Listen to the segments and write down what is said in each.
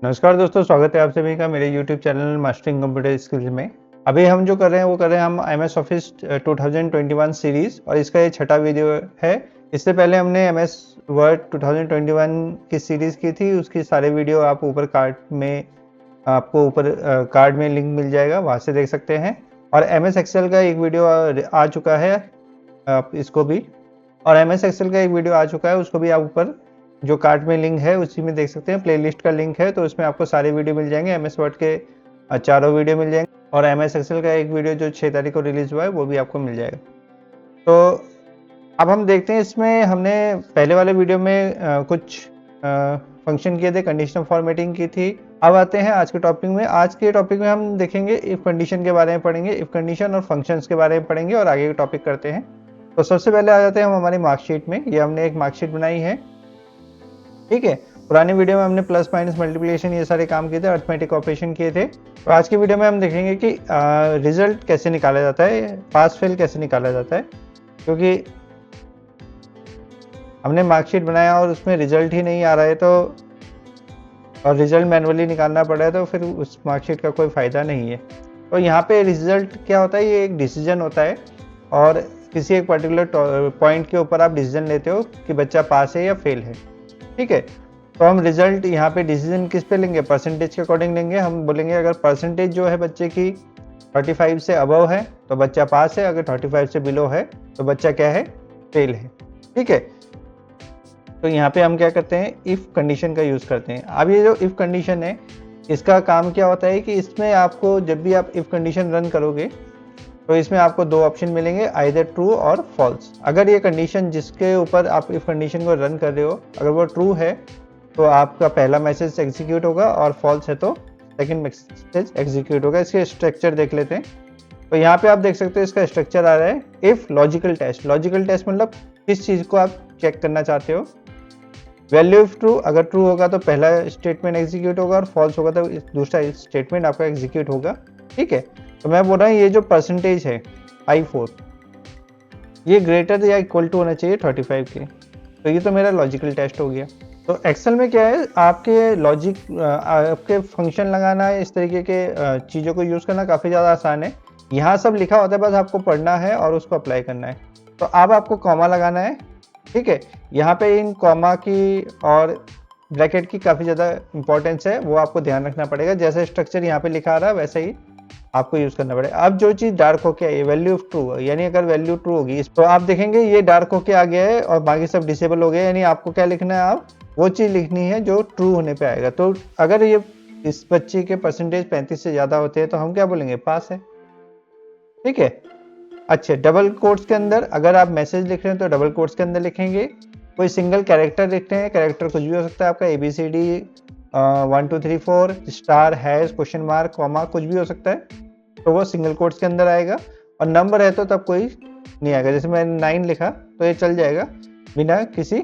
नमस्कार दोस्तों, स्वागत है आप सभी का मेरे YouTube channel mastering computer skills में। अभी हम जो कर रहे हैं वो कर रहे हैं हम MS ऑफिस 2021 सीरीज़ और इसका ये छठा वीडियो है। इससे पहले हमने MS वर्ड 2021 की सीरीज़ की थी, उसकी सारे वीडियो आप ऊपर आपको ऊपर कार्ड में लिंक मिल जाएगा, वहाँ से देख सकते हैं। और MS एक्सेल का एक वीडियो आ चुका है, आप इसको भी, और MS एक्सेल का एक वीडियो आ चुका है, उसको भी आप ऊपर जो कार्ट में लिंक है उसी में देख सकते हैं। प्लेलिस्ट का लिंक है तो उसमें आपको सारे वीडियो मिल जाएंगे। MS वर्ड के चारों वीडियो मिल जाएंगे और MS एक्सेल का एक वीडियो जो 6 तारीख को रिलीज हुआ है वो भी आपको मिल जाएगा। तो अब हम देखते हैं, इसमें हमने पहले वाले वीडियो में कुछ फंक्शन किए थे, कंडीशनल फॉर्मेटिंग की थी। अब आते हैं आज के टॉपिक में। आज के टॉपिक में हम देखेंगे इफ कंडीशन के बारे में पढ़ेंगे, इफ कंडीशन और फंक्शंस के बारे में पढ़ेंगे और आगे के टॉपिक करते हैं। तो सबसे पहले आ जाते हैं हम हमारी मार्कशीट में। ये हमने एक मार्कशीट बनाई है, ठीक है। पुराने वीडियो में हमने प्लस माइनस मल्टीप्लिकेशन ये सारे काम किए थे, अरिथमेटिक ऑपरेशन किए थे। तो आज की वीडियो में हम देखेंगे कि रिजल्ट कैसे निकाला जाता है, पास फेल कैसे निकाला जाता है। क्योंकि हमने मार्कशीट बनाया और उसमें रिजल्ट ही नहीं आ रहा है, तो और रिजल्ट मैनुअली निकालना पड़ा है, तो फिर उस मार्कशीट का कोई फ़ायदा नहीं है। तो यहाँ पे रिजल्ट क्या होता है, ये एक डिसीजन होता है और किसी एक पर्टिकुलर पॉइंट के ऊपर आप डिसीजन लेते हो कि बच्चा पास है या फेल है, ठीक है। तो हम रिजल्ट यहाँ पे डिसीजन किस पे लेंगे, परसेंटेज के अकॉर्डिंग लेंगे। हम बोलेंगे अगर परसेंटेज जो है बच्चे की 35 से अबव है तो बच्चा पास है, अगर 35 से बिलो है तो बच्चा क्या है, फेल है, ठीक है। तो यहाँ पे हम क्या करते हैं, इफ़ कंडीशन का यूज़ करते हैं। अब ये जो इफ़ कंडीशन है, इसका काम क्या होता है कि इसमें आपको जब भी आप इफ़ कंडीशन रन करोगे तो इसमें आपको दो ऑप्शन मिलेंगे, आइदर ट्रू और फॉल्स। अगर ये कंडीशन जिसके ऊपर आप इफ़ कंडीशन को रन कर रहे हो, अगर वो ट्रू है तो आपका पहला मैसेज एग्जीक्यूट होगा और फॉल्स है तो सेकंड मैसेज एग्जीक्यूट होगा। इसके स्ट्रक्चर देख लेते हैं। तो यहाँ पे आप देख सकते हो इसका स्ट्रक्चर आ रहा है, if logical test. Logical test मतलब किस चीज़ को आप चेक करना चाहते हो। वैल्यू इफ ट्रू, अगर ट्रू होगा तो पहला स्टेटमेंट एग्जीक्यूट होगा और फॉल्स होगा तो दूसरा स्टेटमेंट आपका एग्जीक्यूट होगा, ठीक है। तो मैं बोल रहा हूँ ये जो परसेंटेज है I4, ये ग्रेटर या इक्वल टू होना चाहिए 35 के। तो ये तो मेरा लॉजिकल टेस्ट हो गया। तो एक्सेल में क्या है, आपके लॉजिक आपके फंक्शन लगाना है, इस तरीके के चीज़ों को यूज़ करना काफ़ी ज़्यादा आसान है। यहाँ सब लिखा होता है, बस आपको पढ़ना है और उसको अप्लाई करना है। तो अब आपको कॉमा लगाना है, ठीक है। यहाँ पे इन कॉमा की और ब्रैकेट की काफ़ी ज़्यादा इंपॉर्टेंस है, वो आपको ध्यान रखना पड़ेगा। जैसे स्ट्रक्चर यहाँ पे लिखा आ रहा है वैसे ही आपको यूज़ करना पड़ेगा। अब जो चीज़ डार्क होके आई है, वैल्यू ऑफ ट्रू, यानी अगर वैल्यू ट्रू होगी तो आप देखेंगे ये डार्क होके आ गया है और बाकी सब डिसेबल हो गया। यानी आपको क्या लिखना है, आप वो चीज़ लिखनी है जो ट्रू होने पे आएगा। तो अगर ये इस बच्चे के परसेंटेज 35 से ज़्यादा होते हैं तो हम क्या बोलेंगे, पास है, ठीक है। अच्छा, डबल कोट्स के अंदर अगर आप मैसेज लिख रहे हैं तो डबल कोट्स के अंदर लिखेंगे। कोई सिंगल कैरेक्टर लिखते हैं, कैरेक्टर कुछ भी हो सकता है आपका, ABCD 1 2 3 4 star hash question mark comma कुछ भी हो सकता है, तो वो सिंगल कोट्स के अंदर आएगा। और नंबर है तो तब कोई नहीं आएगा। जैसे मैंने 9 लिखा तो ये चल जाएगा बिना किसी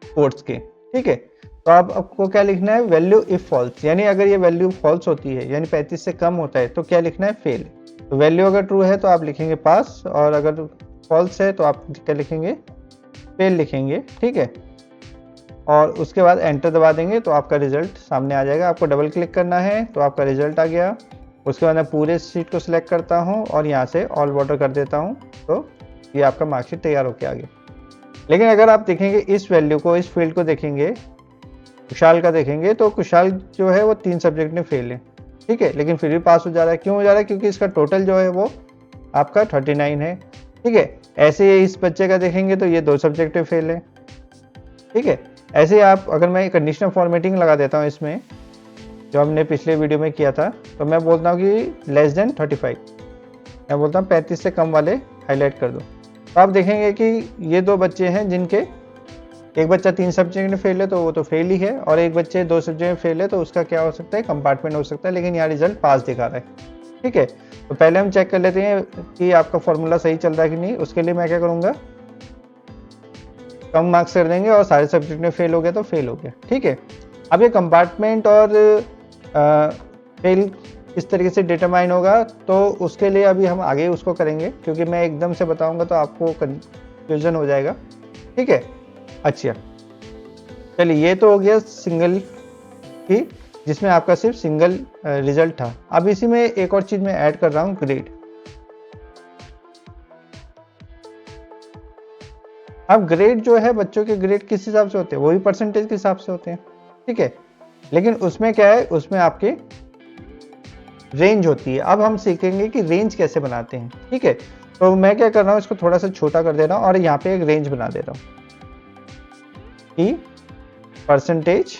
कोट्स के, ठीक है। तो अब आपको क्या लिखना है, वैल्यू इफ फॉल्स, यानी अगर ये वैल्यू फॉल्स होती है यानी 35 से कम होता है तो क्या लिखना है, फेल। तो वैल्यू अगर ट्रू है तो आप लिखेंगे पास, और अगर फॉल्स है तो आप क्या लिखेंगे, फेल लिखेंगे, ठीक है। और उसके बाद एंटर दबा देंगे तो आपका रिजल्ट सामने आ जाएगा। आपको डबल क्लिक करना है तो आपका रिजल्ट आ गया। उसके बाद मैं पूरे शीट को सिलेक्ट करता हूँ और यहाँ से ऑल वाटर कर देता हूँ, तो ये आपका मार्कशीट तैयार होकर आ गया। लेकिन अगर आप देखेंगे इस वैल्यू को, इस फील्ड को देखेंगे, कुशाल का देखेंगे, तो कुशाल जो है वो 3 सब्जेक्ट में फेल है, ठीक है, लेकिन फिर भी पास हो जा रहा है। क्यों हो जा रहा है, क्योंकि इसका टोटल जो है वो आपका 39 है, ठीक है। ऐसे ही इस बच्चे का देखेंगे तो ये 2 सब्जेक्ट में फेल है, ठीक है। ऐसे ही आप, अगर मैं कंडीशनल फॉर्मेटिंग लगा देता हूँ इसमें, जो हमने पिछले वीडियो में किया था, तो मैं बोलता हूँ कि लेस देन 35, मैं बोलता हूँ 35 से कम वाले हाईलाइट कर दो। तो आप देखेंगे कि ये 2 बच्चे हैं जिनके, एक बच्चा 3 सब्जेक्ट में फेल है तो वो तो फेल ही है, और एक बच्चे 2 सब्जेक्ट में फेल है तो उसका क्या हो सकता है, कंपार्टमेंट हो सकता है, लेकिन यहाँ रिजल्ट पास दिखा रहा है, ठीक है। तो पहले हम चेक कर लेते हैं कि आपका फॉर्मूला सही चल रहा है कि नहीं। उसके लिए मैं क्या करूँगा, कम मार्क्स कर देंगे, और सारे सब्जेक्ट में फेल हो गया तो फेल हो गया, ठीक है। अब ये कंपार्टमेंट और फेल किस तरीके से डिटरमाइन होगा, तो उसके लिए अभी हम आगे उसको करेंगे, क्योंकि मैं एकदम से बताऊंगा तो आपको कंफ्यूजन हो जाएगा, ठीक है। अच्छा, चलिए ये तो हो गया सिंगल कि जिसमें आपका सिर्फ सिंगल रिजल्ट था। अब इसी में एक और चीज मैं ऐड कर रहा हूँ, ग्रेड। अब ग्रेड जो है, बच्चों के ग्रेड किस हिसाब से होते हैं, वही परसेंटेज के हिसाब से होते हैं, ठीक है। लेकिन उसमें क्या है, उसमें आपके रेंज होती है। अब हम सीखेंगे कि रेंज कैसे बनाते हैं, ठीक है। तो मैं क्या कर रहा हूँ, इसको थोड़ा सा छोटा कर दे रहा हूँ और यहाँ पे एक रेंज बना दे रहा हूँ कि परसेंटेज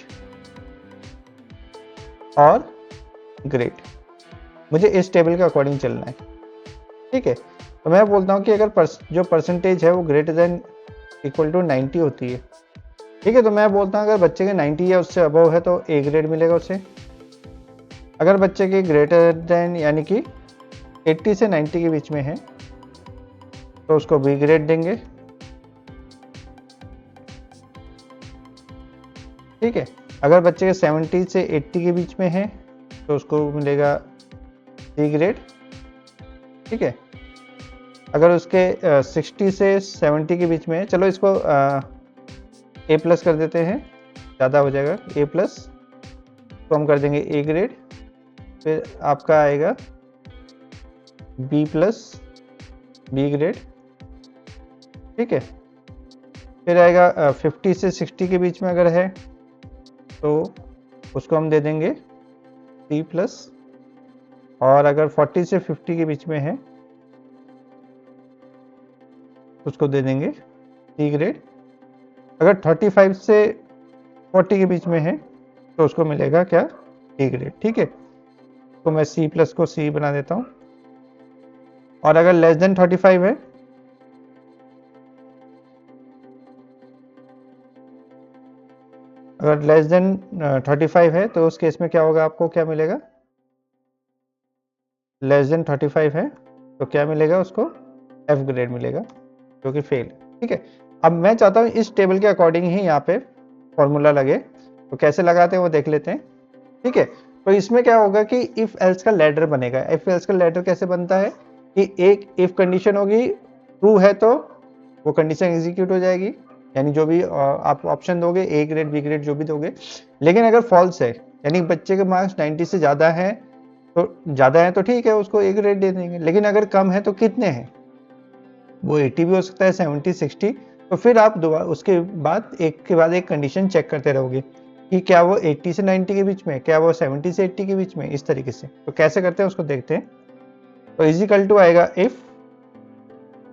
और ग्रेड मुझे इस टेबल के अकॉर्डिंग चलना है, ठीक है। तो मैं बोलता हूँ कि अगर जो परसेंटेज है वो ग्रेटर देन इक्वल टू 90 होती है, ठीक है। तो मैं बोलता हूँ अगर बच्चे के 90 या उससे अबव है तो ए ग्रेड मिलेगा उसे। अगर बच्चे के ग्रेटर देन यानी कि 80 से 90 के बीच में है तो उसको बी ग्रेड देंगे, ठीक है। अगर बच्चे के 70 से 80 के बीच में है तो उसको मिलेगा सी ग्रेड, ठीक है। अगर उसके 60 से 70 के बीच में है, चलो इसको ए प्लस कर देते हैं, ज़्यादा हो जाएगा, ए प्लस तो हम कर देंगे ए ग्रेड। फिर आपका आएगा बी प्लस, बी ग्रेड, ठीक है। फिर आएगा 50 से 60 के बीच में अगर है तो उसको हम दे देंगे सी प्लस, और अगर 40 से 50 के बीच में है उसको दे देंगे सी ग्रेड। अगर 35 से 40 के बीच में है तो उसको मिलेगा क्या, डी ग्रेड, ठीक है। तो मैं सी प्लस को सी बना देता हूँ। और अगर लेस देन 35 है अगर लेस देन 35 है तो उस केस में क्या होगा, आपको क्या मिलेगा, लेस देन 35 है तो क्या मिलेगा उसको, एफ ग्रेड मिलेगा, जो कि फेल, ठीक है। अब मैं चाहता हूँ इस टेबल के अकॉर्डिंग ही यहाँ पे फॉर्मूला लगे, तो कैसे लगाते हैं वो देख लेते हैं, ठीक है। तो इसमें क्या होगा कि इफ एल्स का लैडर बनेगा। इफ एल्स का लैडर कैसे बनता है कि एक इफ कंडीशन होगी, ट्रू है तो वो कंडीशन एग्जीक्यूट हो जाएगी, यानी जो भी आप ऑप्शन दोगे, ए ग्रेड बी ग्रेड जो भी दोगे। लेकिन अगर फॉल्स है यानी बच्चे के मार्क्स 90 से ज़्यादा है तो ठीक है, उसको ए ग्रेड दे देंगे। लेकिन अगर कम है तो कितने हैं, वो 80 भी हो सकता है, 70 60, तो फिर आप दोबारा उसके बाद एक के बाद एक कंडीशन चेक करते रहोगे कि क्या वो 80 से 90 के बीच में, क्या वो 70 से 80 के बीच में, इस तरीके से। तो कैसे करते हैं उसको देखते हैं। तो इजिकल टू आएगा इफ,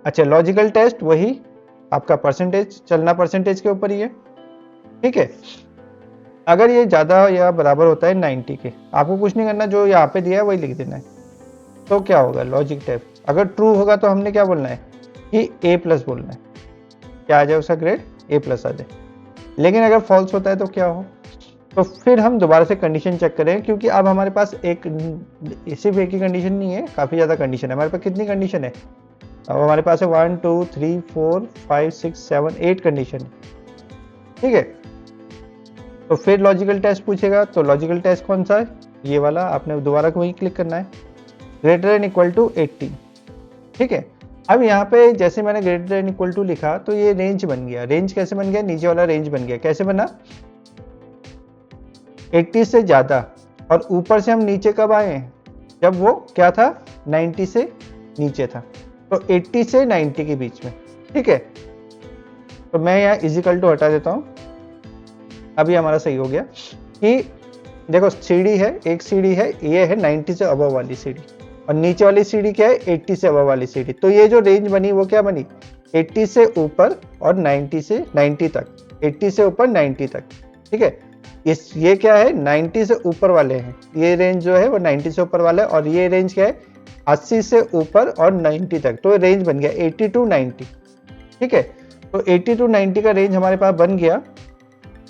अच्छा लॉजिकल टेस्ट वही आपका परसेंटेज, चलना परसेंटेज के ऊपर ही है, ठीक है। अगर ये ज़्यादा या बराबर होता है 90 के, आपको कुछ नहीं करना, जो यहाँ पे दिया है वही लिख देना है। तो क्या होगा, लॉजिक टेस्ट अगर ट्रू होगा तो हमने क्या बोलना है कि ए प्लस बोलना है, क्या आ जाए उसका ग्रेड, ए प्लस आ जाए। लेकिन अगर फॉल्स होता है तो क्या हो, तो फिर हम दोबारा से कंडीशन चेक करें, क्योंकि अब हमारे पास एक सिर्फ एक ही कंडीशन नहीं है, काफ़ी ज़्यादा कंडीशन है हमारे पास। कितनी कंडीशन है, अब हमारे पास है 1 2 3 4 5 6 7 8 कंडीशन है, ठीक है। तो फिर लॉजिकल टेस्ट पूछेगा, तो लॉजिकल टेस्ट कौन सा है, ये वाला, आपने दोबारा वही क्लिक करना है, ग्रेटर देन इक्वल टू 80, ठीक है। अब यहाँ पे जैसे मैंने ग्रेटर देन इक्वल टू लिखा तो ये रेंज बन गया। रेंज कैसे बन गया, नीचे वाला रेंज बन गया, कैसे बना, 80 से ज़्यादा, और ऊपर से हम नीचे कब आए हैं, जब वो क्या था, 90 से नीचे था। तो 80 से 90 के बीच में, ठीक है। तो मैं यहाँ इजिकल टू हटा देता हूँ। अभी हमारा सही हो गया कि देखो सीढ़ी है, एक सीढ़ी है, ये है 90 से अबव वाली सीढ़ी, और नीचे वाली सीढ़ी क्या है, 80 से अबव वाली सीढ़ी। तो ये जो रेंज बनी वो क्या बनी, 80 से ऊपर और 90 से 90 तक, 80 से ऊपर 90 तक, ठीक है। ये क्या है, 90 से ऊपर वाले हैं, ये रेंज जो है वो 90 से ऊपर वाला है, और ये रेंज क्या है, 80 से ऊपर और 90 तक। तो रेंज बन गया 80 टू 90, ठीक है। तो 80 टू 90 का रेंज हमारे पास बन गया।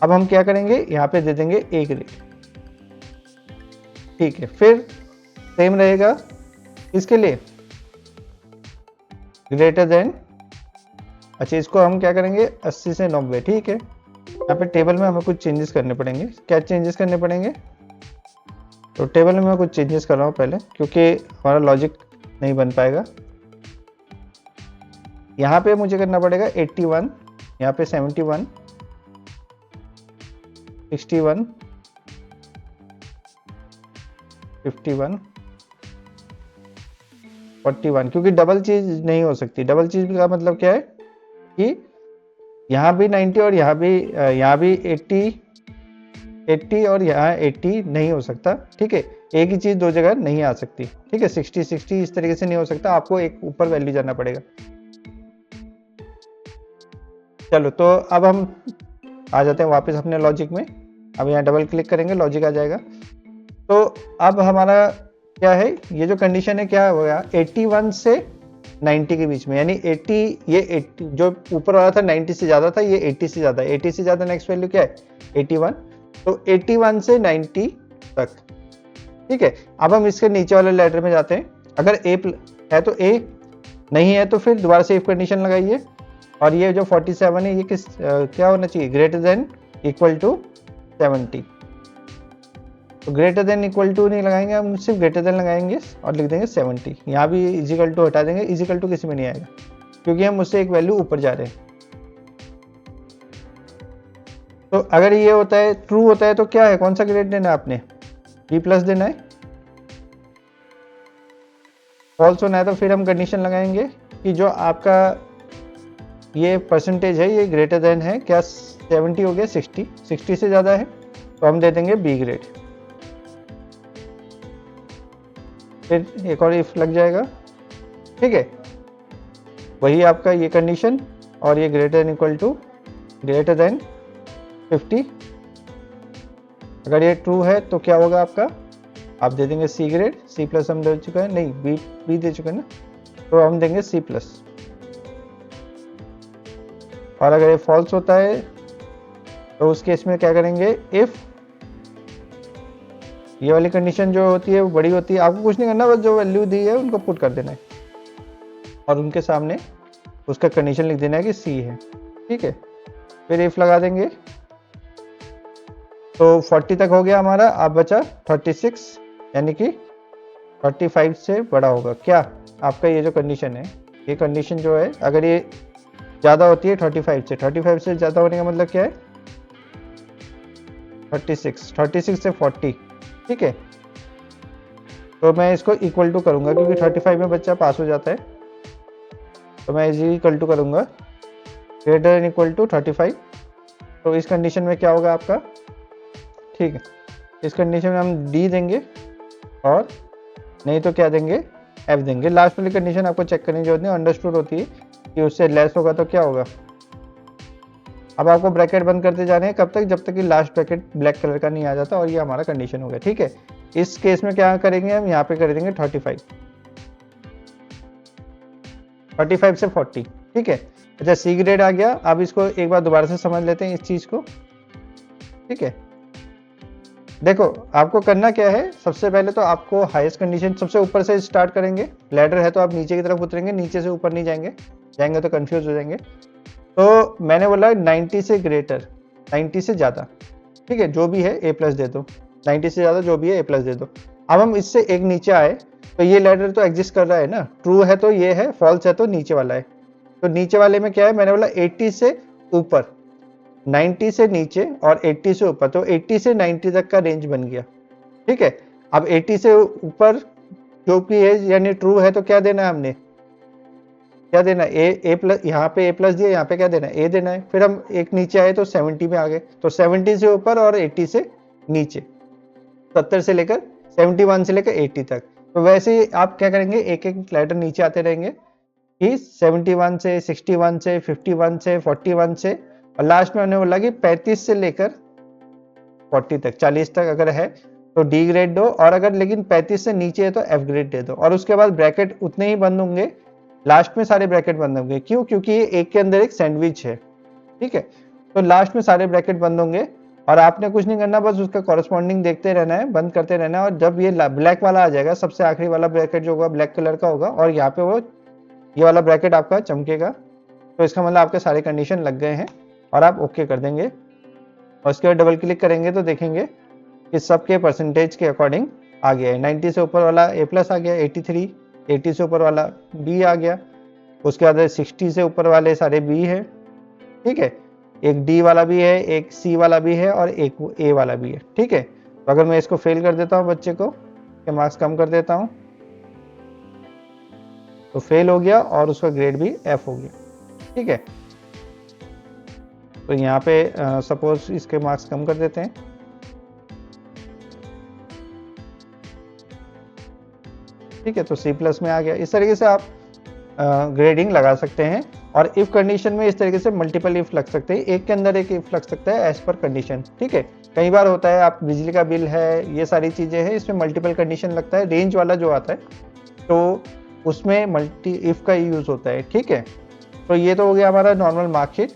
अब हम क्या करेंगे, यहाँ पे दे देंगे ए ग्रेड, ठीक है। फिर सेम रहेगा इसके लिए, ग्रेटर देन, अच्छा इसको हम क्या करेंगे 80 से 90, ठीक है। यहाँ पे टेबल में हमें कुछ चेंजेस करने पड़ेंगे। क्या चेंजेस करने पड़ेंगे, तो टेबल में मैं कुछ चेंजेस कर रहा हूँ पहले, क्योंकि हमारा लॉजिक नहीं बन पाएगा। यहाँ पे मुझे करना पड़ेगा 81, यहाँ पे 71, 61, 51, 41, क्योंकि डबल चीज नहीं हो सकती। डबल चीज का मतलब क्या है कि यहाँ भी 90 और यहाँ भी 80 और यहाँ 80 नहीं हो सकता, ठीक है। एक ही चीज दो जगह नहीं आ सकती, ठीक है। 60 60 इस तरीके से नहीं हो सकता, आपको एक ऊपर वैल्यू जाना पड़ेगा। चलो तो अब हम आ जाते हैं वापस अपने लॉजिक में। अब यहाँ डबल क्लिक करेंगे, लॉजिक आ जाएगा। तो अब हमारा क्या है, ये जो कंडीशन है क्या हो गया, 81 से 90 के बीच में, यानी 80, ये 80 जो ऊपर वाला था 90 से ज़्यादा था, ये 80 से ज़्यादा है। 80 से ज़्यादा नेक्स्ट वैल्यू क्या है, 81। तो 81 से 90 तक, ठीक है। अब हम इसके नीचे वाले लेटर में जाते हैं। अगर ए है तो ए, नहीं है तो फिर दोबारा से इफ कंडीशन लगाइए। और ये जो 47 है ये क्या होना चाहिए, ग्रेटर देन इक्वल टू 70। तो ग्रेटर देन इक्वल टू नहीं लगाएंगे, हम सिर्फ ग्रेटर देन लगाएंगे और लिख देंगे 70। यहाँ भी इजिकल टू हटा देंगे, इजिकल टू किसी में नहीं आएगा क्योंकि हम उससे एक वैल्यू ऊपर जा रहे हैं। तो अगर ये होता है, ट्रू होता है, तो क्या है, कौन सा ग्रेड देना है आपने, बी प्लस देना है। फॉल्स होना है तो फिर हम कंडीशन लगाएंगे कि जो आपका ये परसेंटेज है ये ग्रेटर देन है क्या, 70 हो गया, 60 से ज़्यादा है तो हम दे देंगे बी ग्रेड। फिर एक और इफ लग जाएगा, ठीक है। वही आपका ये कंडीशन, और ये greater than equal to greater than 50। अगर ये ट्रू है तो क्या होगा आपका, आप दे देंगे सी ग्रेड। सी प्लस हम दे चुके हैं, नहीं बी दे चुके हैं ना, तो हम देंगे सी प्लस। और अगर ये फॉल्स होता है तो उस केस में क्या करेंगे, इफ ये वाली कंडीशन जो होती है वो बड़ी होती है, आपको कुछ नहीं करना, बस जो वैल्यू दी है उनको पुट कर देना है और उनके सामने उसका कंडीशन लिख देना है कि सी है, ठीक है। फिर इफ लगा देंगे तो 40 तक हो गया हमारा। अब बचा 36, यानी कि 45 से बड़ा होगा क्या आपका ये जो कंडीशन है। ये कंडीशन जो है अगर ये ज़्यादा होती है 35 से, 35 से ज़्यादा होने का मतलब क्या है, 36 से 40, ठीक है। तो मैं इसको इक्वल टू करूंगा क्योंकि 35 में बच्चा पास हो जाता है, तो मैं इज इक्वल टू करूंगा ग्रेटर देन इक्वल टू 35। तो इस कंडीशन में क्या होगा आपका, ठीक है। इस कंडीशन में हम डी देंगे और नहीं तो क्या देंगे, एफ देंगे। लास्ट वाली कंडीशन आपको चेक करने की जरूरत नहीं, अंडरस्टूड होती है कि उससे लेस होगा तो क्या होगा। अब आपको ब्रैकेट बंद करते जाने हैं, कब तक, जब तक कि लास्ट ब्रैकेट ब्लैक कलर का नहीं आ जाता। और ये हमारा कंडीशन हो गया, ठीक है। इस केस में क्या करेंगे हम, यहाँ पे कर देंगे 35 से 40, ठीक है। अच्छा सी ग्रेड आ गया। अब इसको एक बार दोबारा से समझ लेते हैं इस चीज को, ठीक है। देखो आपको करना क्या है, सबसे पहले तो आपको हाईएस्ट कंडीशन सबसे ऊपर से स्टार्ट करेंगे। लैडर है तो आप नीचे की तरफ उतरेंगे, नीचे से ऊपर नहीं जाएंगे, जाएंगे तो कंफ्यूज हो जाएंगे। तो मैंने बोला 90 से ग्रेटर, 90 से ज़्यादा, ठीक है, जो भी है ए प्लस दे दो। 90 से ज़्यादा जो भी है ए प्लस दे दो। अब हम इससे एक नीचे आए तो ये लैडर तो एग्जिस्ट कर रहा है ना, ट्रू है तो ये है, फॉल्स है तो नीचे वाला है। तो नीचे वाले में क्या है, मैंने बोला 80 से ऊपर, 90 से नीचे और 80 से ऊपर, तो 80 से 90 तक का रेंज बन गया, ठीक है। अब 80 से ऊपर जो भी है यानी ट्रू है तो क्या देना है हमने, क्या देना है, ए प्लस, यहाँ पे ए प्लस दिया, यहाँ पे क्या देना है, ए देना है। फिर हम एक नीचे आए तो 70 में आ गए, तो 70 से ऊपर और 80 से नीचे, 70 से लेकर 71 से लेकर 80 तक। तो वैसे ही आप क्या करेंगे, एक एक लेटर नीचे आते रहेंगे कि 71 से 61 से 51 से 41 से, और लास्ट में हमने बोला कि 35 से लेकर 40 तक, 40 तक अगर है तो डी ग्रेड दो, और अगर लेकिन 35 से नीचे है तो एफ ग्रेड दे दो। और उसके बाद ब्रैकेट उतने ही बंद होंगे, लास्ट में सारे ब्रैकेट बंद होंगे। क्यों, क्योंकि ये एक के अंदर एक सैंडविच है, ठीक है। तो लास्ट में सारे ब्रैकेट बंद होंगे और आपने कुछ नहीं करना, बस उसका कॉरेस्पॉन्डिंग देखते रहना है, बंद करते रहना है। और जब ये ब्लैक वाला आ जाएगा, सबसे आखिरी वाला ब्रैकेट जो होगा ब्लैक कलर का होगा और यहाँ पे वो ये वाला ब्रैकेट आपका चमकेगा, तो इसका मतलब आपके सारे कंडीशन लग गए हैं और आप ओके कर देंगे। और उसके बाद डबल क्लिक करेंगे तो देखेंगे कि सबके परसेंटेज के अकॉर्डिंग आ गया है। 90 से ऊपर वाला ए प्लस आ गया 83, 80 से ऊपर वाला बी आ गया, उसके बाद 60 से ऊपर वाले सारे बी है, ठीक है। एक डी वाला भी है, एक सी वाला भी है और एक ए वाला भी है, ठीक है। तो अगर मैं इसको फेल कर देता हूँ बच्चे को, इसके मार्क्स कम कर देता हूँ, तो फेल हो गया और उसका ग्रेड भी F हो गया। ठीक है, तो यहाँ पे सपोज इसके मार्क्स कम कर देते हैं। ठीक है, तो C+ में आ गया। इस तरीके से आप ग्रेडिंग लगा सकते हैं। और इफ कंडीशन में इस तरीके से मल्टीपल इफ लग सकते हैं, एक के अंदर एक इफ लग सकता है एज पर कंडीशन। ठीक है, कई बार होता है आप बिजली का बिल है, ये सारी चीज़ें हैं, इसमें मल्टीपल कंडीशन लगता है। रेंज वाला जो आता है तो उसमें मल्टी इफ का यूज़ होता है। ठीक है, तो ये तो हो गया हमारा नॉर्मल मार्कशीट।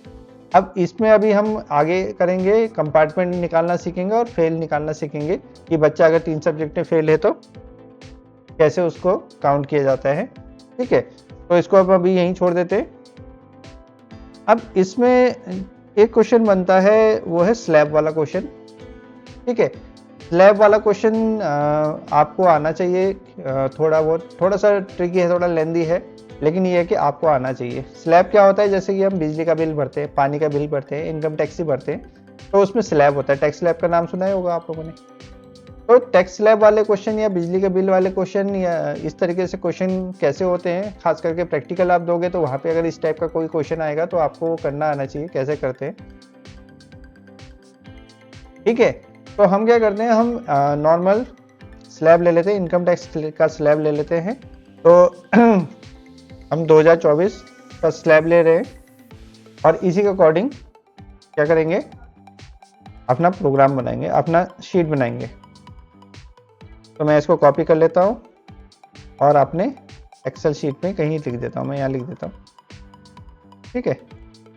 अब इसमें अभी हम आगे करेंगे, कंपार्टमेंट निकालना सीखेंगे और फेल निकालना सीखेंगे कि बच्चा अगर 3 सब्जेक्ट में फेल है तो कैसे उसको काउंट किया जाता है। ठीक है, तो इसको अब अभी यहीं छोड़ देते हैं। अब इसमें एक क्वेश्चन बनता है, वो है स्लैब वाला क्वेश्चन। ठीक है, स्लैब वाला क्वेश्चन आपको आना चाहिए। थोड़ा सा ट्रिकी है, थोड़ा लेंदी है, लेकिन ये है कि आपको आना चाहिए। स्लैब क्या होता है, जैसे कि हम बिजली का बिल भरते हैं, पानी का बिल भरते हैं, इनकम टैक्स ही भरते हैं, तो उसमें स्लैब होता है। टैक्स स्लैब का नाम सुना ही होगा आप लोगों ने। तो टैक्स स्लैब वाले क्वेश्चन या बिजली के बिल वाले क्वेश्चन या इस तरीके से क्वेश्चन कैसे होते हैं, खास करके प्रैक्टिकल आप दोगे तो वहाँ पे अगर इस टाइप का कोई क्वेश्चन आएगा तो आपको वो करना आना चाहिए कैसे करते हैं। ठीक है, तो हम क्या करते हैं, हम नॉर्मल स्लैब ले लेते हैं, इनकम टैक्स का स्लैब ले लेते हैं। तो हम 2024 का स्लैब ले रहे हैं और इसी के अकॉर्डिंग क्या करेंगे, अपना प्रोग्राम बनाएंगे, अपना शीट बनाएंगे। तो मैं इसको कॉपी कर लेता हूँ और अपने एक्सेल शीट में कहीं लिख देता हूँ, मैं यहाँ लिख देता हूँ। ठीक है,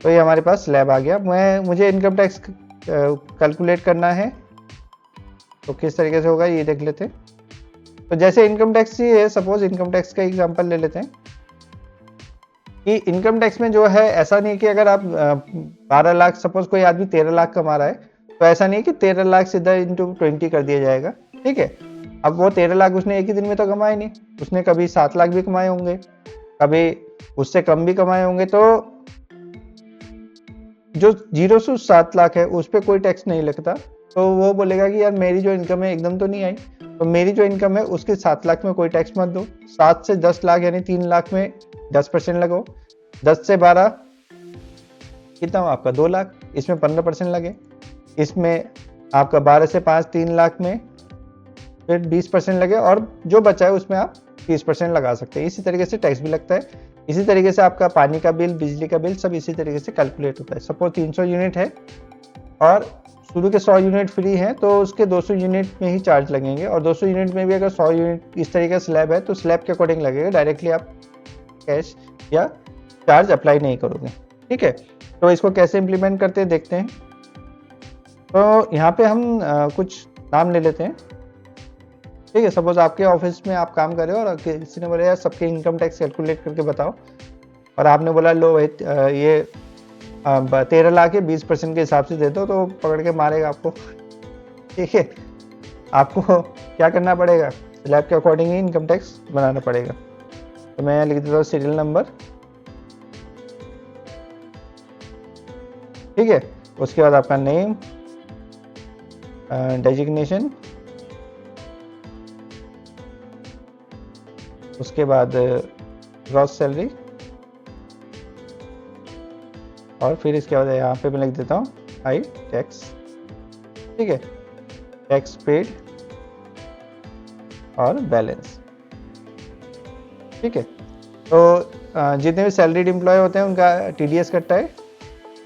तो ये हमारे पास स्लैब आ गया। मुझे इनकम टैक्स कैलकुलेट करना है, तो किस तरीके से होगा ये देख लेते हैं। तो जैसे इनकम टैक्स ही है, सपोज इनकम टैक्स का एग्जांपल ले लेते हैं कि इनकम टैक्स में जो है ऐसा नहीं कि अगर आप 12 लाख, सपोज कोई आदमी 13 लाख कमा रहा है, तो ऐसा नहीं कि 13 लाख सीधा इंटू 20 कर दिया जाएगा। ठीक है, अब वो 13 लाख उसने एक ही दिन में तो कमाए नहीं, उसने कभी 7 लाख भी कमाए होंगे, कभी उससे कम भी कमाए होंगे। तो जो 0 से 7 लाख है उस पर कोई टैक्स नहीं लगता। तो वो बोलेगा कि यार मेरी जो इनकम है एकदम तो नहीं आई, तो मेरी जो इनकम है उसके 7 लाख में कोई टैक्स मत दो। 7 से 10 लाख यानी 3 लाख में 10% लगाओ। 10 से 12 कितना हो आपका 2 लाख, इसमें 15% लगे। इसमें आपका 12 से 5 3 लाख में फिर 20% लगे, और जो बचा है उसमें आप 30% लगा सकते हैं। इसी तरीके से टैक्स भी लगता है। इसी तरीके से आपका पानी का बिल, बिजली का बिल सब इसी तरीके से कैलकुलेट होता है। सपोज 300 यूनिट है और शुरू के 100 यूनिट फ्री हैं, तो उसके 200 यूनिट में ही चार्ज लगेंगे। और 200 यूनिट में भी अगर 100 यूनिट इस तरीके का स्लैब है तो स्लैब के अकॉर्डिंग लगेगा, डायरेक्टली आप कैश या चार्ज अप्लाई नहीं करोगे। ठीक है, तो इसको कैसे इम्प्लीमेंट करते हैं देखते हैं। तो यहाँ पे हम कुछ नाम ले लेते हैं। ठीक है, सपोज आपके ऑफिस में आप काम कर रहे हो और किसी ने बोला यार सबके इनकम टैक्स कैलकुलेट करके बताओ, और आपने बोला लो भाई ये 13 लाख है 20% के हिसाब से दे दो, तो पकड़ के मारेगा आपको। ठीक है, आपको क्या करना पड़ेगा, स्लैब के अकॉर्डिंग ही इनकम टैक्स बनाना पड़ेगा। तो मैं लिख देता हूँ सीरियल नंबर। ठीक है, उसके बाद आपका नेम, डेजिग्नेशन, उसके बाद ग्रॉस सैलरी, और फिर इसके बाद यहाँ पे मैं लिख देता हूँ आई टैक्स। ठीक है, टैक्स पेड और बैलेंस। ठीक है, तो जितने भी सैलरीड एम्प्लॉय होते हैं उनका TDS कटता है।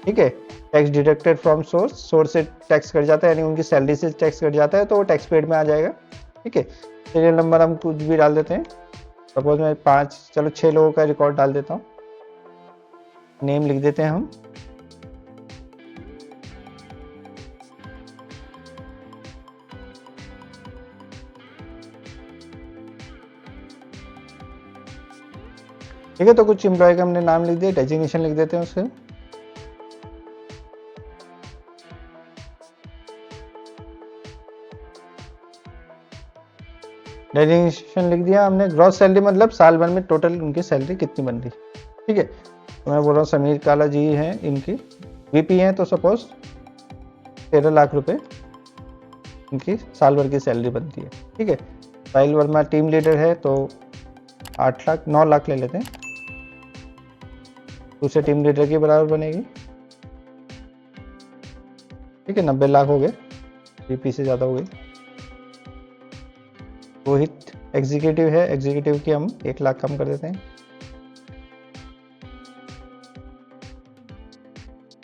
ठीक है, tax deducted from source, source से टैक्स कट जाता है, यानी उनकी सैलरी से टैक्स कट जाता है, तो वो टैक्स पेड में आ जाएगा। ठीक है, सीरियल नंबर हम कुछ भी डाल देते हैं। सपोज मैं 6 लोगों का रिकॉर्ड डाल देता हूँ। नेम लिख देते हैं हम। ठीक है, तो कुछ एम्प्लॉय का हमने नाम लिख दिया, डेजिग्नेशन लिख देते हैं उसके। डेजिग्नेशन लिख दिया हमने। ग्रॉस सैलरी मतलब साल भर में टोटल उनकी सैलरी कितनी बन रही। ठीक है, तो मैं बोल रहा हूँ समीर काला जी हैं, इनकी VP हैं, तो सपोज 13 लाख रुपए इनकी साल भर की सैलरी बनती है। ठीक है, साहिल वर्मा टीम लीडर है तो 8 लाख 9 लाख ले लेते हैं, दूसरे टीम लीडर के बराबर बनेगी। ठीक है, 90 लाख हो गए, बीपी से ज़्यादा हो गई। रोहित एग्जीक्यूटिव है, एग्जीक्यूटिव की हम 1 लाख कम कर देते हैं।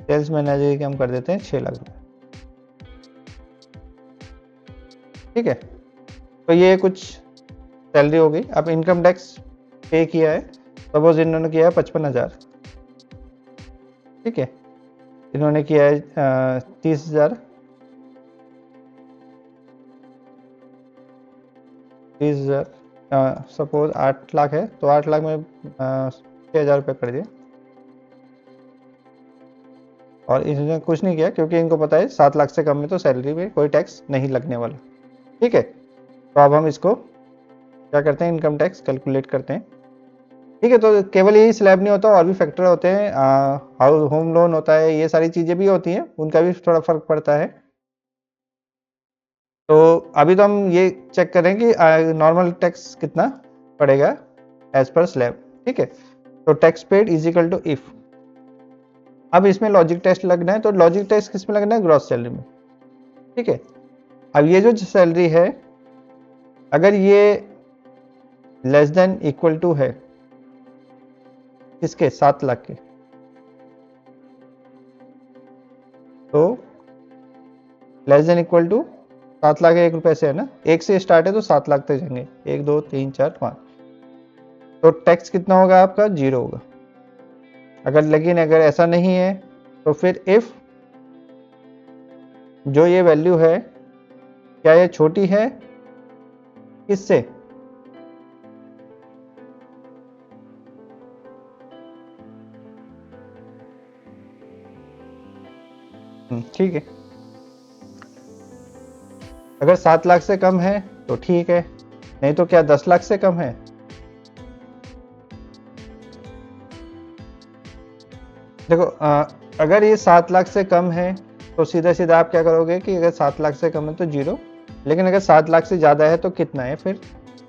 सेल्स मैनेजर की हम कर देते हैं 6 लाख रुपए। ठीक है, तो ये कुछ सैलरी हो गई। अब इनकम टैक्स पे किया है, सपोज इन्होंने किया है 55,000। ठीक है, इन्होंने किया है 30,000, 30,000 सपोज 8 लाख है तो 8 लाख में 6,000 रुपये कर दिए। और इन्होंने कुछ नहीं किया क्योंकि इनको पता है 7 लाख से कम में तो सैलरी में कोई टैक्स नहीं लगने वाला। ठीक है, तो अब हम इसको क्या करते हैं, इनकम टैक्स कैलकुलेट करते हैं। ठीक है, तो केवल यही स्लैब नहीं होता, और भी फैक्टर होते हैं, हाउस होम लोन होता है, ये सारी चीज़ें भी होती हैं, उनका भी थोड़ा फर्क पड़ता है। तो अभी तो हम ये चेक करें कि नॉर्मल टैक्स कितना पड़ेगा एज पर स्लैब। ठीक है, तो tax paid is equal to if. अब इसमें लॉजिक टेस्ट लगना है, तो लॉजिक टेस्ट किस में लगना है, ग्रॉस सैलरी में। ठीक है, अब ये जो सैलरी है अगर ये लेस देन इक्वल टू है इसके 7 लाख के, तो less than equal to 7 lakh 1 रुपए से है ना, 1 से स्टार्ट है तो 7 लाख तक जाएंगे, 1 2 3 4 5, तो टैक्स कितना होगा आपका, 0 होगा। लेकिन अगर ऐसा नहीं है तो फिर इफ जो ये वैल्यू है क्या ये छोटी है किससे, ठीक है, अगर 7 लाख से कम है तो ठीक है, नहीं तो क्या 10 लाख से कम है, देखो अगर ये 7 लाख से कम है तो सीधा सीधा आप क्या करोगे कि अगर 7 लाख से कम है तो 0, लेकिन अगर 7 लाख से ज़्यादा है तो कितना है फिर,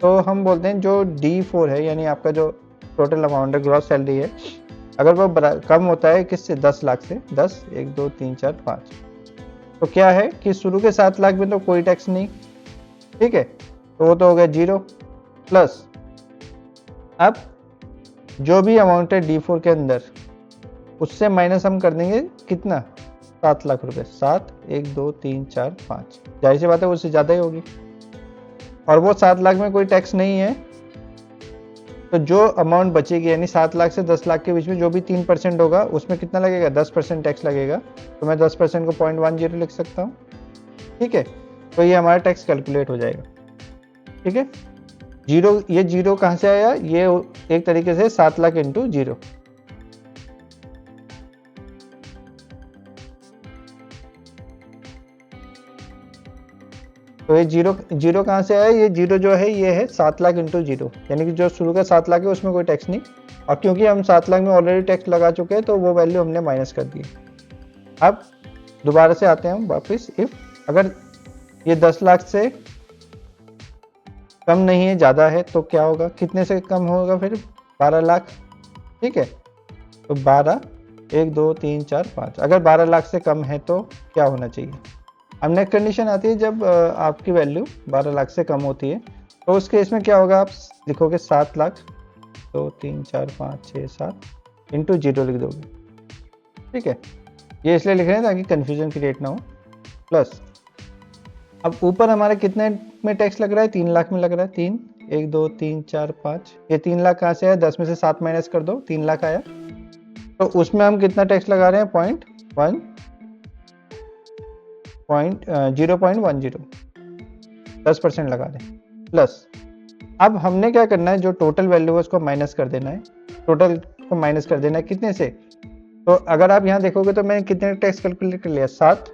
तो हम बोलते हैं जो D4 है, यानी आपका जो टोटल अमाउंट है ग्रॉस सैलरी है, अगर वो कम होता है किससे, 10 लाख से, 10 1 2 3 4 5, तो क्या है कि शुरू के 7 लाख में तो कोई टैक्स नहीं। ठीक है, तो वो तो हो गया 0 प्लस, अब जो भी अमाउंट है D4 के अंदर उससे माइनस हम कर देंगे कितना, 7 लाख रुपए, 7 1 2 3 4 5, जाहिर सी बात है उससे ज़्यादा ही होगी, और वो 7 लाख में कोई टैक्स नहीं है, तो जो अमाउंट बचेगी यानी 7 लाख से 10 लाख के बीच में जो भी 3% होगा उसमें कितना लगेगा, 10% टैक्स लगेगा, तो मैं 10% को 0.10 लिख सकता हूँ। ठीक है, तो ये हमारा टैक्स कैलकुलेट हो जाएगा। ठीक है, जीरो, ये जीरो कहाँ से आया, ये एक तरीके से 7 लाख इंटू 0, तो ये जीरो कहाँ से आया, ये जीरो जो है ये है 7 लाख इंटू 0, यानी कि जो शुरू का 7 लाख है उसमें कोई टैक्स नहीं, और क्योंकि हम 7 लाख में ऑलरेडी टैक्स लगा चुके हैं तो वो वैल्यू हमने माइनस कर दी। अब दोबारा से आते हैं हम वापस, इफ अगर ये 10 लाख से कम नहीं है, ज़्यादा है, तो क्या होगा, कितने से कम होगा फिर, 12 लाख। ठीक है, तो 12 1 2 3 4 5, अगर 12 लाख से कम है तो क्या होना चाहिए। अब नेक्स्ट कंडीशन आती है जब आपकी वैल्यू 12 लाख से कम होती है, तो उस केस में क्या होगा, आप लिखोगे 7 लाख 2 3 4 5 6 7 इंटू 0 लिख दोगे। ठीक है, ये इसलिए लिख रहे हैं ताकि कन्फ्यूजन क्रिएट ना हो। प्लस अब ऊपर हमारे कितने में टैक्स लग रहा है, 3 लाख में लग रहा है, 3 1 2 3 4 5, ये 3 लाख कहाँ से आया, 10 में से 7 माइनस कर दो, 3 लाख आया, तो उसमें हम कितना टैक्स लगा रहे हैं, 0.10, 10% लगा दें। प्लस अब हमने क्या करना है, जो टोटल वैल्यू है उसको माइनस कर देना है, टोटल को माइनस कर देना है कितने से, तो अगर आप यहाँ देखोगे तो मैंने कितने टैक्स कैलकुलेट कर लिया, 7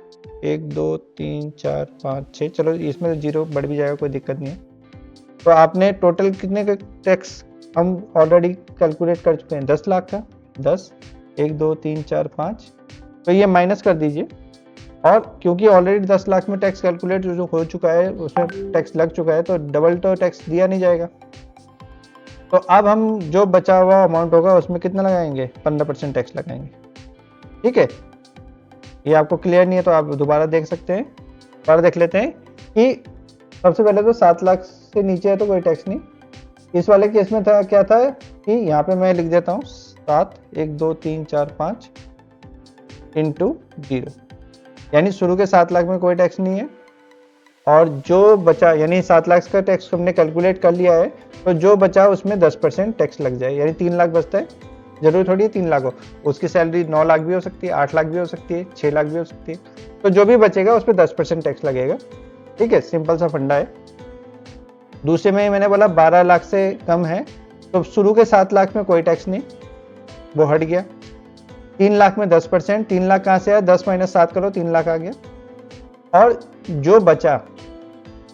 1 2 3 4 5 6, चलो इसमें 0 बढ़ भी जाएगा कोई दिक्कत नहीं है, तो आपने टोटल कितने का टैक्स हम ऑलरेडी कैलकुलेट कर चुके हैं, 10 लाख का, 10 1 2 3 4 5, तो ये माइनस कर दीजिए, और क्योंकि ऑलरेडी 10 लाख में टैक्स कैलकुलेट जो हो चुका है, उसमें टैक्स लग चुका है, तो डबल तो टैक्स दिया नहीं जाएगा। तो अब हम जो बचा हुआ अमाउंट होगा उसमें कितना लगाएंगे, 15% टैक्स लगाएंगे। ठीक है, ये आपको क्लियर नहीं है तो आप दोबारा देख सकते हैं। दोबारा देख लेते हैं कि सबसे पहले तो 7 लाख से नीचे है तो कोई टैक्स नहीं। इस वाले केस में था क्या था कि यहाँ पे मैं लिख देता हूँ 7 1 2 3 4 5 इंटू 0, यानी शुरू के 7 लाख में कोई टैक्स नहीं है, और जो बचा यानी 7 लाख का टैक्स हमने कैलकुलेट कर लिया है, तो जो बचा उसमें 10% टैक्स लग जाए, यानी 3 लाख बचता है। जरूरी थोड़ी है 3 लाख हो, उसकी सैलरी 9 लाख भी हो सकती है, 8 लाख भी हो सकती है, 6 लाख भी हो सकती है, तो जो भी बचेगा उस पर 10% टैक्स लगेगा। ठीक है, सिंपल सा फंडा है। दूसरे में मैंने बोला 12 लाख से कम है, तो शुरू के 7 लाख में कोई टैक्स नहीं, वो हट गया। 3 लाख में 10%, 3 लाख कहाँ से आया, 10 माइनस 7 करो, 3 लाख आ गया। और जो बचा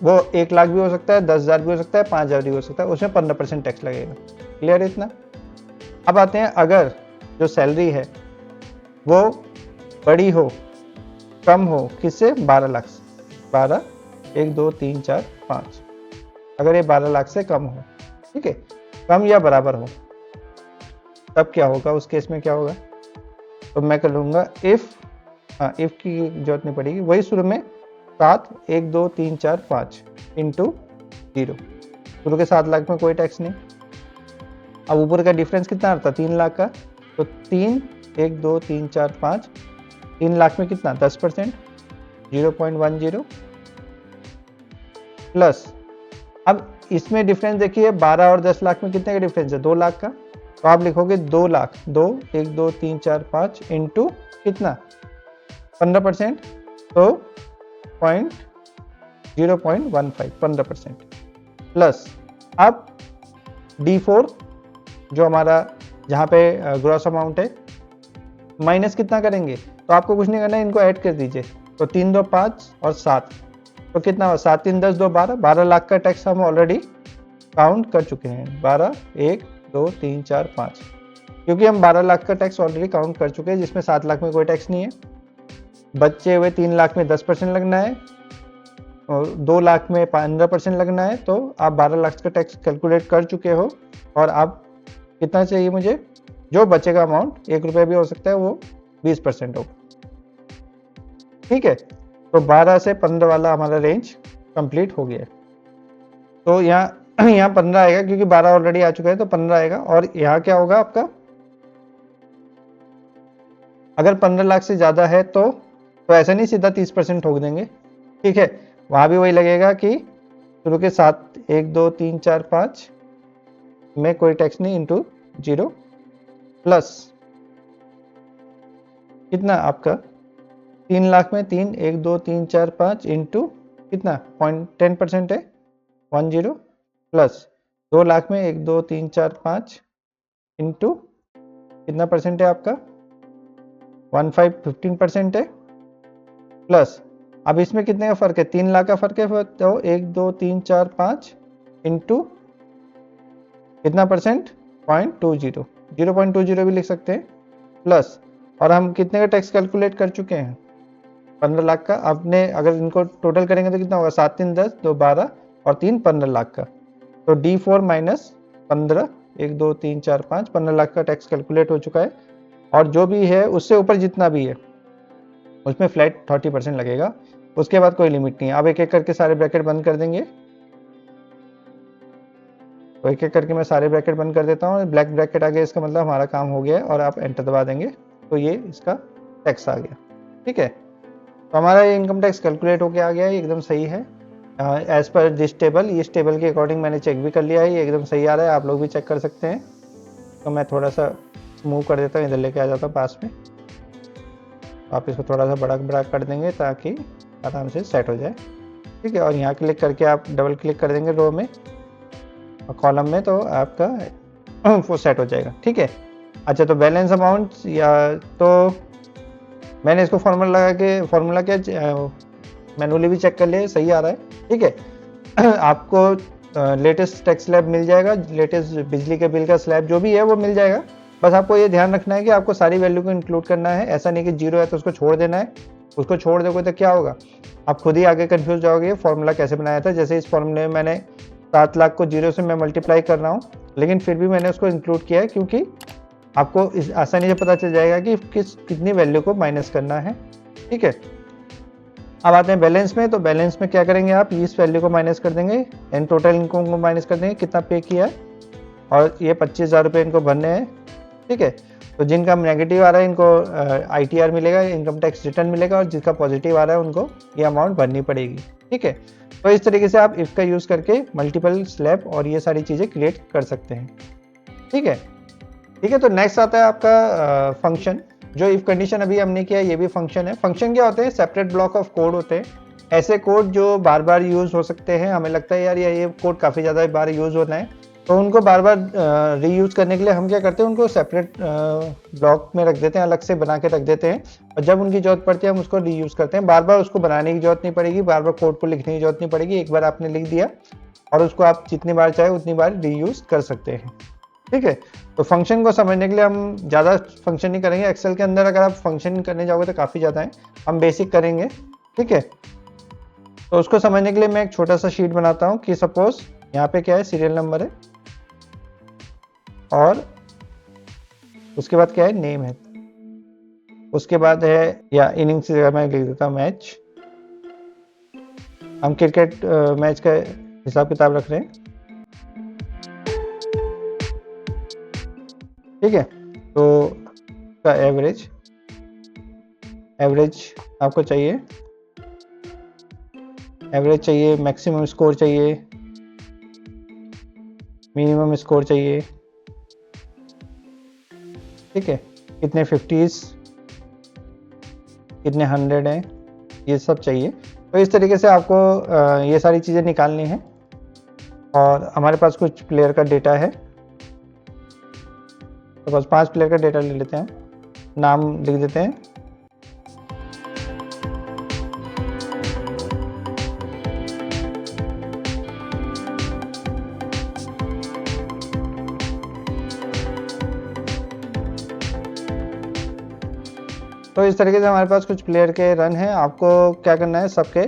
वो 1 लाख भी हो सकता है, 10,000 भी हो सकता है, 5,000 भी हो सकता है, उसमें 15% टैक्स लगेगा। क्लियर है इतना? अब आते हैं, अगर जो सैलरी है वो बड़ी हो, कम हो, किससे, 12 लाख से, 12 1 2 3 4 5, अगर ये 12 लाख से कम हो, ठीक है, कम या बराबर हो, तब क्या होगा, उस केस में क्या होगा, तो मैं कर लूँगा इफ़, हाँ इफ़ की जरूरत नहीं पड़ेगी, वही शुरू में 7 1 2 3 4 5 इंटू 0, शुरू के 7 लाख में कोई टैक्स नहीं। अब ऊपर का डिफरेंस कितना आता, 3 लाख का, तो 3 1 2 3 4 5, 3 लाख में कितना, 10%, 0.10 प्लस, अब इसमें डिफरेंस देखिए 12 और 10 लाख में कितने का डिफरेंस है, 2 लाख का, तो आप लिखोगे 2 लाख, 2 1 2 3 4 5 इंटू कितना, 15%, तो 0.15 15% प्लस, अब D4 जो हमारा जहाँ पे ग्रॉस अमाउंट है, माइनस कितना करेंगे, तो आपको कुछ नहीं करना है, इनको ऐड कर दीजिए, तो 3 2 5 और 7, तो कितना हुआ, 7 3 10 2 12, 12 लाख का टैक्स हम ऑलरेडी काउंट कर चुके हैं, 12 1 2 3 4 5, क्योंकि हम 12 लाख का टैक्स ऑलरेडी काउंट कर चुके हैं, जिसमें 7 लाख में कोई टैक्स नहीं है। बचे हुए 3 लाख में 10% लगना है और 2 लाख में 15% लगना है, तो आप 12 लाख का टैक्स कैलकुलेट कर चुके हो, और आप कितना चाहिए मुझे, जो बचेगा अमाउंट 1 रुपये भी हो सकता है, वो 20% होगा। ठीक है, तो 12 से 15 वाला हमारा रेंज कंप्लीट हो गया है। तो यहाँ 15 आएगा, क्योंकि 12 ऑलरेडी आ चुका है, तो 15 आएगा। और यहाँ क्या होगा आपका, अगर 15 लाख से ज़्यादा है तो ऐसा नहीं सीधा 30% ठोक देंगे। ठीक है, वहाँ भी वही लगेगा कि शुरू के 7 1 2 3 4 5 में कोई टैक्स नहीं, इंटू 0 प्लस कितना आपका, 3 लाख में 3 1 2 3 4 5 इंटू कितना, 10% है, 10 प्लस 2 लाख में 1 2 3 4 5 इंटू कितना परसेंट है आपका, 15% है, प्लस अब इसमें कितने का फर्क है, 3 लाख का फर्क है, तो 1 2 3 4 5 इंटू कितना परसेंट, 0.20 0.20 भी लिख सकते हैं, प्लस, और हम कितने का टैक्स कैलकुलेट कर चुके हैं, 15 लाख का। आपने अगर इनको टोटल करेंगे तो कितना होगा, 7 3 10 2 12 और 3 15 लाख का, तो D4 माइनस 15 1 2 3 4 5 15 लाख का टैक्स कैलकुलेट हो चुका है। और जो भी है उससे ऊपर जितना भी है उसमें फ्लैट 30% लगेगा, उसके बाद कोई लिमिट नहीं है। अब एक एक करके सारे ब्रैकेट बंद कर देंगे, तो एक एक करके मैं सारे ब्रैकेट बंद कर देता हूँ, ब्लैक ब्रैकेट आ गया, इसका मतलब हमारा काम हो गया है, और आप एंटर दबा देंगे तो ये इसका टैक्स आ गया। ठीक है, तो हमारा ये इनकम टैक्स कैलकुलेट होके आ गया है, एकदम सही है एज पर दिस टेबल। इस टेबल के अकॉर्डिंग मैंने चेक भी कर लिया है, ये एकदम सही आ रहा है, आप लोग भी चेक कर सकते हैं। तो मैं थोड़ा सा मूव कर देता हूँ, इधर लेके आ जाता हूँ पास में, आप इसको थोड़ा सा बड़ा बड़ा कर देंगे ताकि आराम से सेट हो जाए। ठीक है, और यहाँ क्लिक करके आप डबल क्लिक कर देंगे रो में और कॉलम में, तो आपका वो सेट हो जाएगा। ठीक है, अच्छा, तो बैलेंस अमाउंट, या तो मैंने इसको फॉर्मूला क्या मैनुअली भी चेक कर लिया, सही आ रहा है। ठीक है आपको लेटेस्ट टैक्स स्लैब मिल जाएगा, लेटेस्ट बिजली के बिल का स्लैब जो भी है वो मिल जाएगा। बस आपको ये ध्यान रखना है कि आपको सारी वैल्यू को इंक्लूड करना है, ऐसा नहीं कि 0 है तो उसको छोड़ देना है। उसको छोड़ दोगे तो क्या होगा, आप खुद ही आगे कंफ्यूज जाओगे फॉर्मूला कैसे बनाया था। जैसे इस फॉर्मूले में मैंने 7 लाख को 0 से मैं मल्टीप्लाई कर रहा हूँ, लेकिन फिर भी मैंने उसको इंक्लूड किया है क्योंकि आपको इस आसानी से पता चल जाएगा कि कितनी वैल्यू को माइनस करना है। ठीक है, अब आते हैं बैलेंस में। तो बैलेंस में क्या करेंगे, आप इस वैल्यू को माइनस कर देंगे, एंड टोटल इनकम को माइनस कर देंगे, कितना पे किया है, और ये 25,000 रुपये इनको भरने हैं। ठीक है, तो जिनका नेगेटिव आ रहा है इनको ITR मिलेगा, इनकम टैक्स रिटर्न मिलेगा, और जिसका पॉजिटिव आ रहा है उनको ये अमाउंट भरनी पड़ेगी। ठीक है, तो इस तरीके से आप इफ का यूज़ करके मल्टीपल स्लैब और ये सारी चीज़ें क्रिएट कर सकते हैं। ठीक है, ठीक है। तो नेक्स्ट आता है आपका फंक्शन। जो इफ कंडीशन अभी हमने किया ये भी फंक्शन है। फंक्शन क्या होते हैं, सेपरेट ब्लॉक ऑफ कोड होते हैं, ऐसे कोड जो बार बार यूज़ हो सकते हैं। हमें लगता है यार ये कोड काफ़ी ज़्यादा बार यूज़ होना है, तो उनको बार बार रीयूज़ करने के लिए हम क्या करते हैं, उनको सेपरेट ब्लॉक में रख देते हैं, अलग से बना के रख देते हैं, और जब उनकी जरूरत पड़ती है हम उसको रीयूज़ करते हैं। बार बार उसको बनाने की जरूरत नहीं पड़ेगी, बार बार कोड को लिखने की जरूरत नहीं पड़ेगी। एक बार आपने लिख दिया और उसको आप जितनी बार चाहे उतनी बार रीयूज़ कर सकते हैं। ठीक है, तो फंक्शन को समझने के लिए हम ज़्यादा फंक्शन नहीं करेंगे। एक्सेल के अंदर अगर आप फंक्शन करने जाओगे तो काफ़ी ज़्यादा है, हम बेसिक करेंगे। ठीक है, तो उसको समझने के लिए मैं एक छोटा सा शीट बनाता हूँ कि सपोज यहाँ पे क्या है, सीरियल नंबर है, और उसके बाद क्या है, नेम है, उसके बाद है, या इनिंग्स की जगह मैं लिख देता हूँ मैच। हम क्रिकेट मैच का हिसाब किताब रख रहे हैं। ठीक है, तो का एवरेज आपको चाहिए, एवरेज चाहिए, मैक्सिमम स्कोर चाहिए, मिनिमम स्कोर चाहिए। ठीक है, कितने 50s, कितने 100 हैं, ये सब चाहिए। तो इस तरीके से आपको ये सारी चीज़ें निकालनी है। और हमारे पास कुछ प्लेयर का डेटा है, तो बस 5 प्लेयर का डेटा ले लेते हैं, नाम लिख देते हैं। तो इस तरीके से हमारे पास कुछ प्लेयर के रन हैं। आपको क्या करना है, सबके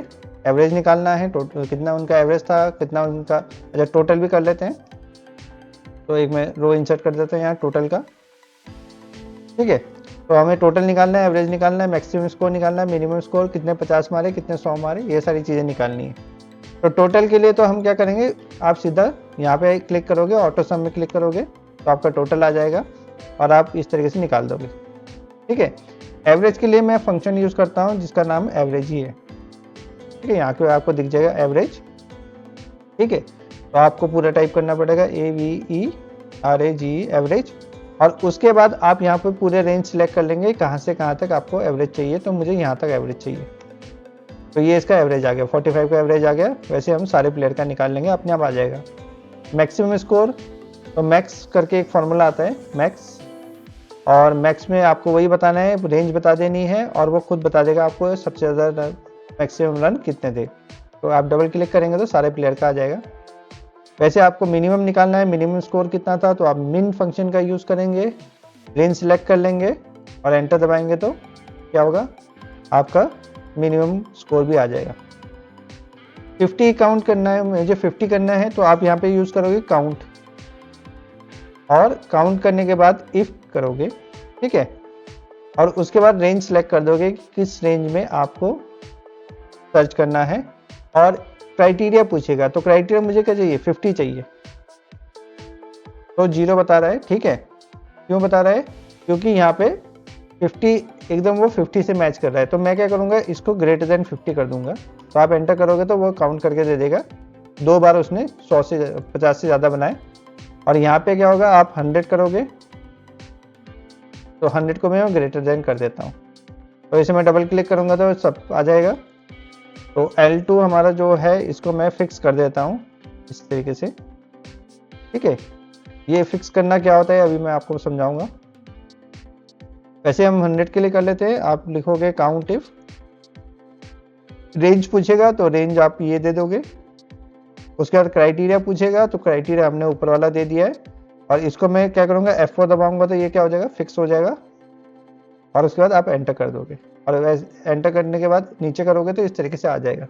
एवरेज निकालना है, टोटल कितना उनका एवरेज था, कितना उनका, अच्छा टोटल भी कर लेते हैं। तो एक मैं रो इंसर्ट कर देता हूँ यहाँ टोटल का। ठीक है, तो हमें टोटल निकालना है, एवरेज निकालना है, मैक्सिमम स्कोर निकालना है, मिनिमम स्कोर, कितने 50 मारे, कितने 100 मारे, ये सारी चीज़ें निकालनी है। तो टोटल के लिए तो हम क्या करेंगे, आप सीधा यहाँ पे क्लिक करोगे, ऑटो सम में क्लिक करोगे तो आपका टोटल आ जाएगा और आप इस तरीके से निकाल दोगे। ठीक है, एवरेज के लिए मैं फंक्शन यूज़ करता हूँ जिसका नाम एवरेज ही है। ठीक है, यहाँ पे आपको दिख जाएगा एवरेज। ठीक है, तो आपको पूरा टाइप करना पड़ेगा AVERAGE एवरेज, और उसके बाद आप यहाँ पे पूरे रेंज सेलेक्ट कर लेंगे कहाँ से कहाँ तक आपको एवरेज चाहिए। तो मुझे यहाँ तक एवरेज चाहिए, तो ये इसका एवरेज आ गया, 45 का एवरेज आ गया। वैसे हम सारे प्लेयर का निकाल लेंगे, अपने आप आ जाएगा। मैक्सिमम स्कोर, तो मैक्स करके एक फॉर्मूला आता है मैक्स, और मैक्स में आपको वही बताना है, रेंज बता देनी है, और वो खुद बता देगा आपको सबसे ज़्यादा मैक्सिमम रन कितने थे। तो आप डबल क्लिक करेंगे तो सारे प्लेयर का आ जाएगा। वैसे आपको मिनिमम निकालना है, मिनिमम स्कोर कितना था, तो आप मिन फंक्शन का यूज़ करेंगे, रेंज सेलेक्ट कर लेंगे और एंटर दबाएंगे तो क्या होगा, आपका मिनिमम स्कोर भी आ जाएगा। 50 काउंट करना है, मुझे 50 करना है, तो आप यहाँ पे यूज़ करोगे काउंट, और काउंट करने के बाद इफ करोगे। ठीक है, और उसके बाद रेंज सेलेक्ट कर दोगे कि किस रेंज में आपको सर्च करना है, और क्राइटेरिया पूछेगा। तो क्राइटेरिया मुझे क्या चाहिए, 50 चाहिए, तो 0 बता रहा है। ठीक है, क्यों बता रहा है, क्योंकि यहाँ पे 50 एकदम वो 50 से मैच कर रहा है। तो मैं क्या करूँगा, इसको ग्रेटर देन 50 कर दूंगा। तो आप एंटर करोगे तो वो काउंट करके दे देगा। 2 बार उसने 100 से 50 से ज़्यादा बनाए। और यहाँ पे क्या होगा, आप 100 करोगे तो 100 को मैं ग्रेटर देन कर देता हूँ। तो इसे मैं डबल क्लिक करूँगा तो सब आ जाएगा। तो L2 हमारा जो है इसको मैं फिक्स कर देता हूँ इस तरीके से। ठीक है, ये फिक्स करना क्या होता है अभी मैं आपको समझाऊंगा। वैसे हम 100 के लिए कर लेते हैं। आप लिखोगे काउंट इफ, रेंज पूछेगा तो रेंज आप ये दे दोगे। उसके बाद क्राइटेरिया पूछेगा तो क्राइटेरिया हमने ऊपर वाला दे दिया है। और इसको मैं क्या करूँगा, F4 दबाऊंगा तो ये क्या हो जाएगा, फिक्स हो जाएगा। और उसके बाद आप एंटर कर दोगे, और एंटर करने के बाद नीचे करोगे तो इस तरीके से आ जाएगा।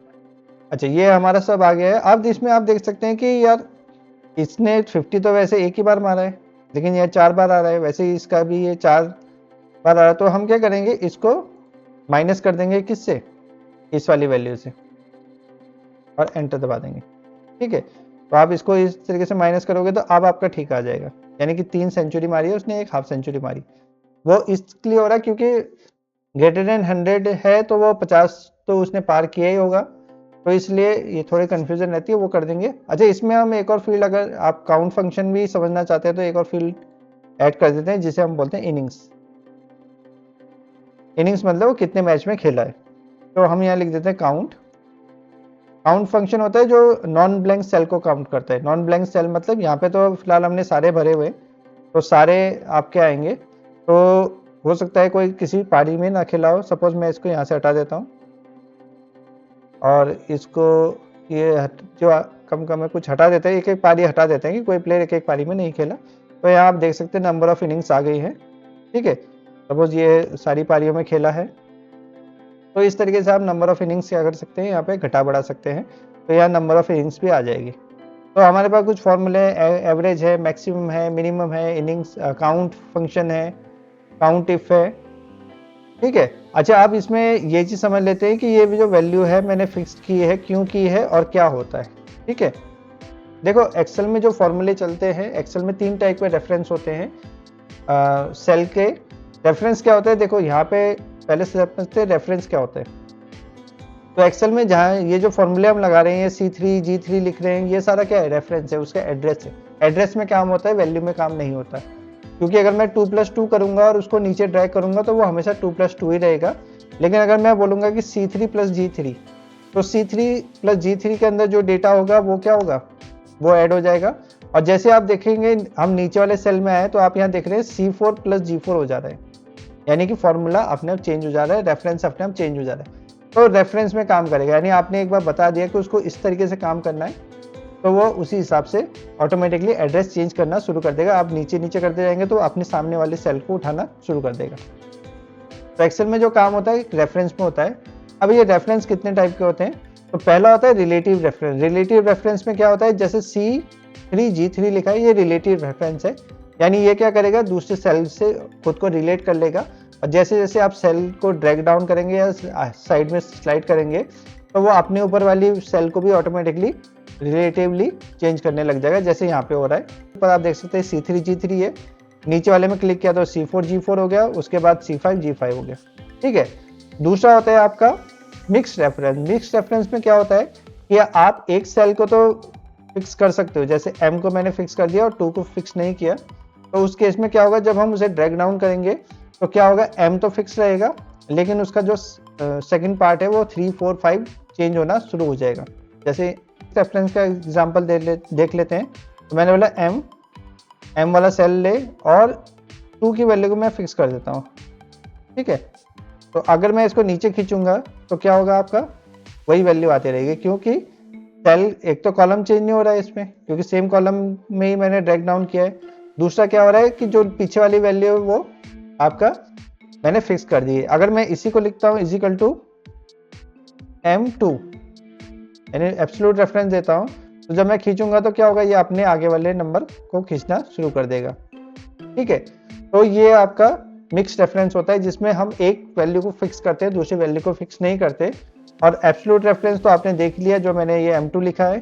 अच्छा, ये हमारा सब आ गया है। अब इसमें आप देख सकते हैं कि यार इसने 50 तो वैसे एक ही बार मारा है, लेकिन यह 4 बार आ रहा है, वैसे ही इसका भी ये 4 बार आ रहा है। तो हम क्या करेंगे, इसको माइनस कर देंगे किससे, इस वाली वैल्यू से, और एंटर दबा देंगे। ठीक है, तो आप इसको इस तरीके से माइनस करोगे तो अब आपका ठीक आ जाएगा। यानी कि 3 सेंचुरी मारी है उसने, 1 हाफ सेंचुरी मारी। वो इसलिए हो रहा है क्योंकि ग्रेटर देन 100 है, तो वो 50 तो उसने पार किया ही होगा, तो इसलिए ये थोड़ी कंफ्यूजन रहती है, वो कर देंगे। अच्छा, इसमें हम एक और फील्ड, अगर आप काउंट फंक्शन भी समझना चाहते हैं तो एक और फील्ड ऐड कर देते हैं, जिसे हम बोलते हैं इनिंग्स। इनिंग्स मतलब वो कितने मैच में खेला है। तो हम यहाँ लिख देते हैं काउंट। काउंट फंक्शन होता है जो नॉन ब्लैंक सेल को काउंट करता है। नॉन ब्लैंक सेल मतलब यहाँ पे तो फिलहाल हमने सारे भरे हुए, तो सारे आपके आएंगे। तो हो सकता है कोई किसी पारी में ना खेला हो। सपोज मैं इसको यहाँ से हटा देता हूँ, और इसको ये जो कम कम है कुछ हटा देते हैं, एक एक पारी हटा देते हैं कि कोई प्लेयर एक एक पारी में नहीं खेला। तो यहाँ आप देख सकते हैं नंबर ऑफ इनिंग्स आ गई है। ठीक है, सपोज ये सारी पारियों में खेला है, तो इस तरीके से आप नंबर ऑफ इनिंग्स क्या कर सकते हैं, यहाँ पे घटा बढ़ा सकते हैं। तो यहाँ नंबर ऑफ इनिंग्स भी आ जाएगी। तो हमारे पास कुछ फॉर्मूले, एवरेज है, मैक्सिमम है, मिनिमम है, इनिंग्स काउंट फंक्शन है, काउंट इफ है। ठीक है। अच्छा, आप इसमें ये चीज समझ लेते हैं कि ये भी जो वैल्यू है मैंने फिक्स की है, क्यों की है और क्या होता है। ठीक है, देखो एक्सेल में जो फॉर्मूले चलते हैं, एक्सेल में 3 टाइप के रेफरेंस होते हैं सेल के। रेफरेंस क्या होता है, देखो यहाँ पे पहले से समझते हैं रेफरेंस क्या होता है। तो एक्सेल में जहाँ ये जो फॉर्मूले हम लगा रहे हैं, C3 G3 लिख रहे हैं, ये सारा क्या है, रेफरेंस है, उसका एड्रेस है। एड्रेस में काम होता है, वैल्यू में काम नहीं होता। क्योंकि अगर मैं 2+2 करूंगा और उसको नीचे ड्रैग करूंगा तो वो हमेशा 2+2 ही रहेगा। लेकिन अगर मैं बोलूंगा कि C3+G3, तो C3+G3 के अंदर जो डेटा होगा वो क्या होगा, वो ऐड हो जाएगा। और जैसे आप देखेंगे हम नीचे वाले सेल में आए, तो आप यहाँ देख रहे हैं C4+G4 हो जा रहा है, यानी कि फॉर्मूला अपने आप चेंज हो जा रहा है, रेफरेंस अपने आप चेंज हो जा रहा है। तो रेफरेंस में काम करेगा, यानी आपने एक बार बता दिया कि उसको इस तरीके से काम करना है, तो वो उसी हिसाब से ऑटोमेटिकली एड्रेस चेंज करना शुरू कर देगा। आप नीचे नीचे करते जाएंगे तो अपने सामने वाले सेल को उठाना शुरू कर देगा। तो एक्सेल में जो काम होता है रेफरेंस में होता है। अब ये रेफरेंस कितने टाइप के होते हैं, तो पहला होता है रिलेटिव रेफरेंस। रिलेटिव रेफरेंस में क्या होता है, जैसे C3G3 लिखा है, ये रिलेटिव रेफरेंस है, यानी ये क्या करेगा, दूसरे सेल से खुद को रिलेट कर लेगा। और जैसे जैसे आप सेल को ड्रैग डाउन करेंगे या साइड में स्लाइड करेंगे, तो वो अपने ऊपर वाली सेल को भी ऑटोमेटिकली रिलेटिवली चेंज करने लग जाएगा, जैसे यहाँ पे हो रहा है। पर आप देख सकते हैं C3G3 है, नीचे वाले में क्लिक किया तो C4G4 हो गया, उसके बाद C5G5 हो गया। ठीक है। दूसरा होता है आपका मिक्स्ड रेफरेंस। मिक्स्ड रेफरेंस में क्या होता है कि आप एक सेल को तो फिक्स कर सकते हो, जैसे M को मैंने फिक्स कर दिया और 2 को फिक्स नहीं किया, तो उस केस में क्या होगा, जब हम उसे ड्रैग डाउन करेंगे तो क्या होगा, M तो फिक्स रहेगा, लेकिन उसका जो सेकंड पार्ट है वो 3, 4, 5 चेंज होना शुरू हो जाएगा। जैसे रेफरेंस का एग्जांपल देख लेते हैं। तो मैंने बोला M वाला सेल ले और 2 की वैल्यू को मैं फिक्स कर देता हूँ। ठीक है, तो अगर मैं इसको नीचे खींचूंगा तो क्या होगा, आपका वही वैल्यू आती रहेगी, क्योंकि सेल एक तो कॉलम चेंज नहीं हो रहा है इसमें, क्योंकि सेम कॉलम में ही मैंने ड्रैग डाउन किया है। दूसरा क्या हो रहा है कि जो पीछे वाली वैल्यू है वो आपका मैंने फिक्स कर दी है। अगर मैं इसी को लिखता हूँ इजिकल टू M2, यानी एब्सोल्यूट रेफरेंस देता हूँ, तो जब मैं खींचूंगा तो क्या होगा, ये अपने आगे वाले नंबर को खींचना शुरू कर देगा। ठीक है, तो ये आपका मिक्स्ड रेफरेंस होता है, जिसमें हम एक वैल्यू को फिक्स करते हैं, दूसरी वैल्यू को फिक्स नहीं करते। और एब्सोल्यूट रेफरेंस तो आपने देख लिया, जो मैंने ये M2 लिखा है,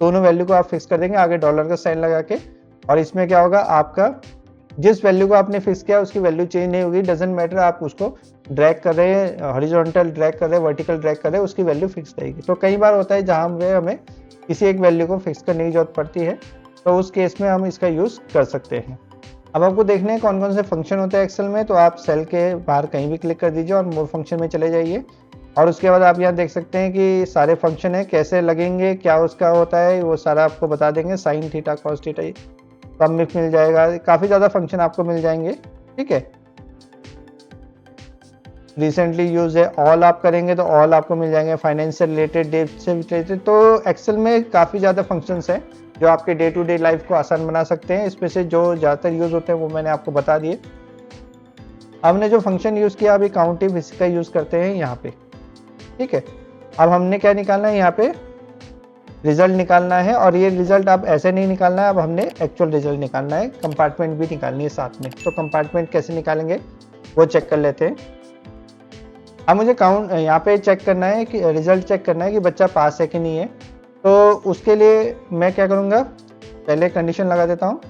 दोनों वैल्यू को आप फिक्स कर देंगे आगे डॉलर का साइन लगा के। और इसमें क्या होगा, आपका जिस वैल्यू को आपने फिक्स किया उसकी वैल्यू चेंज नहीं होगी, डजंट मैटर आप उसको ड्रैग कर रहे हैं, हॉरिजॉन्टल ड्रैग कर रहे हैं, वर्टिकल ड्रैग कर रहे हैं, उसकी वैल्यू फिक्स रहेगी। तो कई बार होता है जहां हमें किसी एक वैल्यू को फिक्स करने की जरूरत पड़ती है, तो उस केस में हम इसका यूज कर सकते हैं। अब आपको देखने हैं कौन कौन से फंक्शन होते हैं एक्सेल में, तो आप सेल के बाहर कहीं भी क्लिक कर दीजिए और मोर फंक्शन में चले जाइए, और उसके बाद आप यहाँ देख सकते हैं कि सारे फंक्शन है, कैसे लगेंगे, क्या उसका होता है, वो सारा आपको बता देंगे। साइन थीटा, कॉस थीटा, कम मिक्स मिल जाएगा, काफी ज्यादा फंक्शन आपको मिल जाएंगे। ठीक है, रिसेंटली यूज है, ऑल आप करेंगे तो ऑल आपको मिल जाएंगे, फाइनेंस से रिलेटेड, डेट से रिलेटेड। तो एक्सेल में काफी ज्यादा फंक्शंस हैं जो आपके डे टू डे लाइफ को आसान बना सकते हैं। इसमें से जो ज्यादातर यूज होते हैं वो मैंने आपको बता दिए। हमने जो फंक्शन यूज़ किया अभी काउंट इफ, इसका यूज़ करते हैं यहाँ पे, ठीक है। अब हमने क्या निकालना है यहाँ पे, रिजल्ट निकालना है, और ये रिजल्ट अब ऐसे नहीं निकालना है, अब हमने एक्चुअल रिजल्ट निकालना है, कंपार्टमेंट भी निकालनी है साथ में। तो कंपार्टमेंट कैसे निकालेंगे वो चेक कर लेते हैं। अब मुझे काउंट यहाँ पे चेक करना है कि रिजल्ट चेक करना है कि बच्चा पास है कि नहीं है। तो उसके लिए मैं क्या करूँगा, पहले कंडीशन लगा देता हूँ।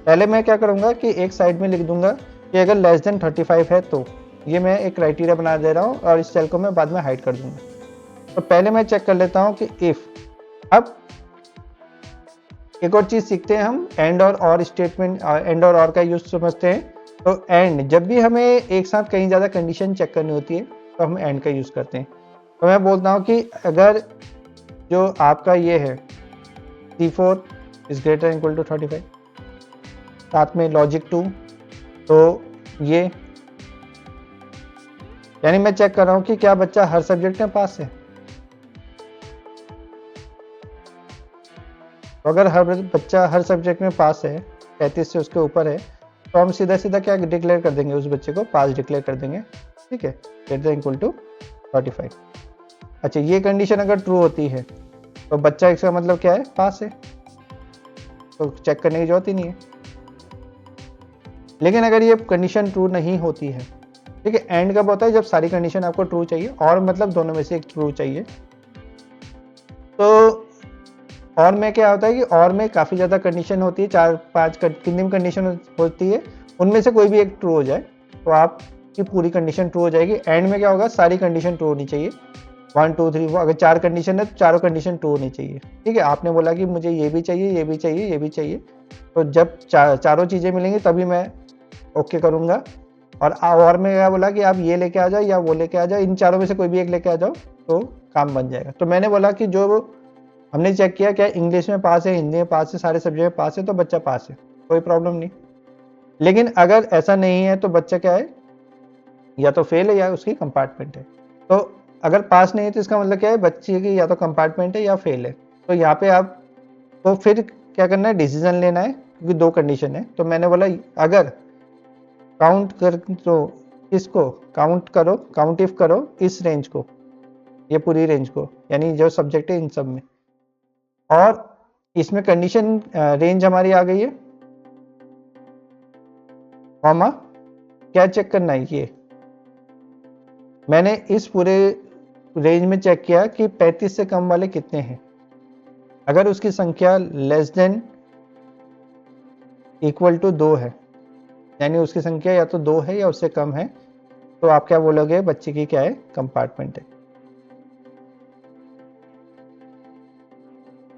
पहले मैं क्या करूँगा कि एक साइड में लिख दूंगा कि अगर लेस देन 35 है तो, ये मैं एक क्राइटेरिया बना दे रहा हूँ और इस सेल को मैं बाद में हाइड कर दूंगा। तो पहले मैं चेक कर लेता हूँ कि इफ़। अब एक और चीज़ सीखते हैं हम, एंड और स्टेटमेंट, एंड और का यूज समझते हैं। तो एंड, जब भी हमें एक साथ कहीं ज़्यादा कंडीशन चेक करनी होती है तो हम एंड का यूज़ करते हैं। तो मैं बोलता हूँ कि अगर जो आपका ये है C4 is greater equal to 35, साथ में लॉजिक 2, तो ये यानी मैं चेक कर रहा हूँ कि क्या बच्चा हर सब्जेक्ट में पास है। तो अगर हर बच्चा हर सब्जेक्ट में पास है, 35 से उसके ऊपर है, तो हम सीधा सीधा क्या डिक्लेयर कर देंगे, उस बच्चे को पास डिक्लेयर कर देंगे, ठीक है, ग्रेटर इक्वल टू 35। अच्छा, ये कंडीशन अगर ट्रू होती है तो बच्चा, इसका मतलब क्या है, पास है, तो चेक करने की जरूरत ही नहीं है। लेकिन अगर ये कंडीशन ट्रू नहीं होती है, ठीक है, एंड कब होता है, जब सारी कंडीशन आपको ट्रू चाहिए, और मतलब दोनों में से एक ट्रू चाहिए। तो और में क्या होता है कि और में काफ़ी ज़्यादा कंडीशन होती है, 4-5 कितनी भी कंडीशन होती है, उनमें से कोई भी एक ट्रू हो जाए तो आपकी पूरी कंडीशन ट्रू हो जाएगी। एंड में क्या होगा, सारी कंडीशन ट्रू होनी चाहिए, 1 2 3 4, अगर 4 कंडीशन है तो चारों कंडीशन ट्रू होनी चाहिए, ठीक है। आपने बोला कि मुझे ये भी चाहिए, ये भी चाहिए, ये भी चाहिए, तो जब चारों चीज़ें मिलेंगी तभी मैं ओके करूँगा। और में क्या बोला कि आप ये लेके आ जाओ या वो लेके आ जाओ, इन चारों में से कोई भी एक लेके आ जाओ तो काम बन जाएगा। तो मैंने बोला कि जो हमने चेक किया क्या इंग्लिश में पास है, हिंदी में पास है, सारे सब्जेक्ट में पास है, तो बच्चा पास है, कोई प्रॉब्लम नहीं। लेकिन अगर ऐसा नहीं है तो बच्चा क्या है, या तो फेल है या उसकी कंपार्टमेंट है। तो अगर पास नहीं है तो इसका मतलब क्या है, बच्चे की या तो कंपार्टमेंट है या फेल है। तो यहाँ पे आप तो फिर क्या करना है, डिसीजन लेना है, क्योंकि 2 कंडीशन है। तो मैंने बोला अगर काउंट कर, तो इसको काउंट करो, काउंट इफ करो इस रेंज को, ये पूरी रेंज को, यानी जो सब्जेक्ट है इन सब में, और इसमें कंडीशन रेंज हमारी आ गई है, कॉमा क्या चेक करना है, ये मैंने इस पूरे रेंज में चेक किया कि 35 से कम वाले कितने हैं। अगर उसकी संख्या लेस देन इक्वल टू 2 है, यानी उसकी संख्या या तो 2 है या उससे कम है, तो आप क्या बोलोगे, बच्चे की क्या है, कंपार्टमेंट है।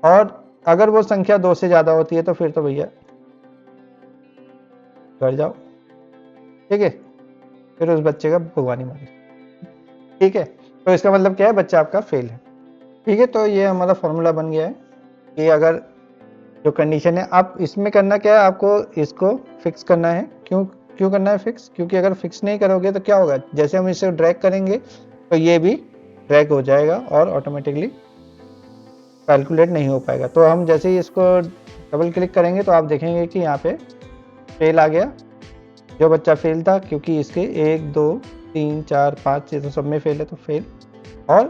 और अगर वो संख्या 2 से ज्यादा होती है तो फिर तो भैया घर जाओ, ठीक है, फिर उस बच्चे का भगवान ही मारे, ठीक है। तो इसका मतलब क्या है, बच्चा आपका फेल है, ठीक है। तो ये हमारा फॉर्मूला बन गया है कि अगर जो कंडीशन है, आप इसमें करना क्या है, आपको इसको फिक्स करना है। क्यों करना है फिक्स, क्योंकि अगर फिक्स नहीं करोगे तो क्या होगा, जैसे हम इसे ड्रैग करेंगे तो ये भी ड्रैग हो जाएगा और ऑटोमेटिकली कैलकुलेट नहीं हो पाएगा। तो हम जैसे ही इसको डबल क्लिक करेंगे तो आप देखेंगे कि यहाँ पे फेल आ गया, जो बच्चा फेल था, क्योंकि इसके 1 2 3 4 5 6 तो सब में फेल है, तो फेल, और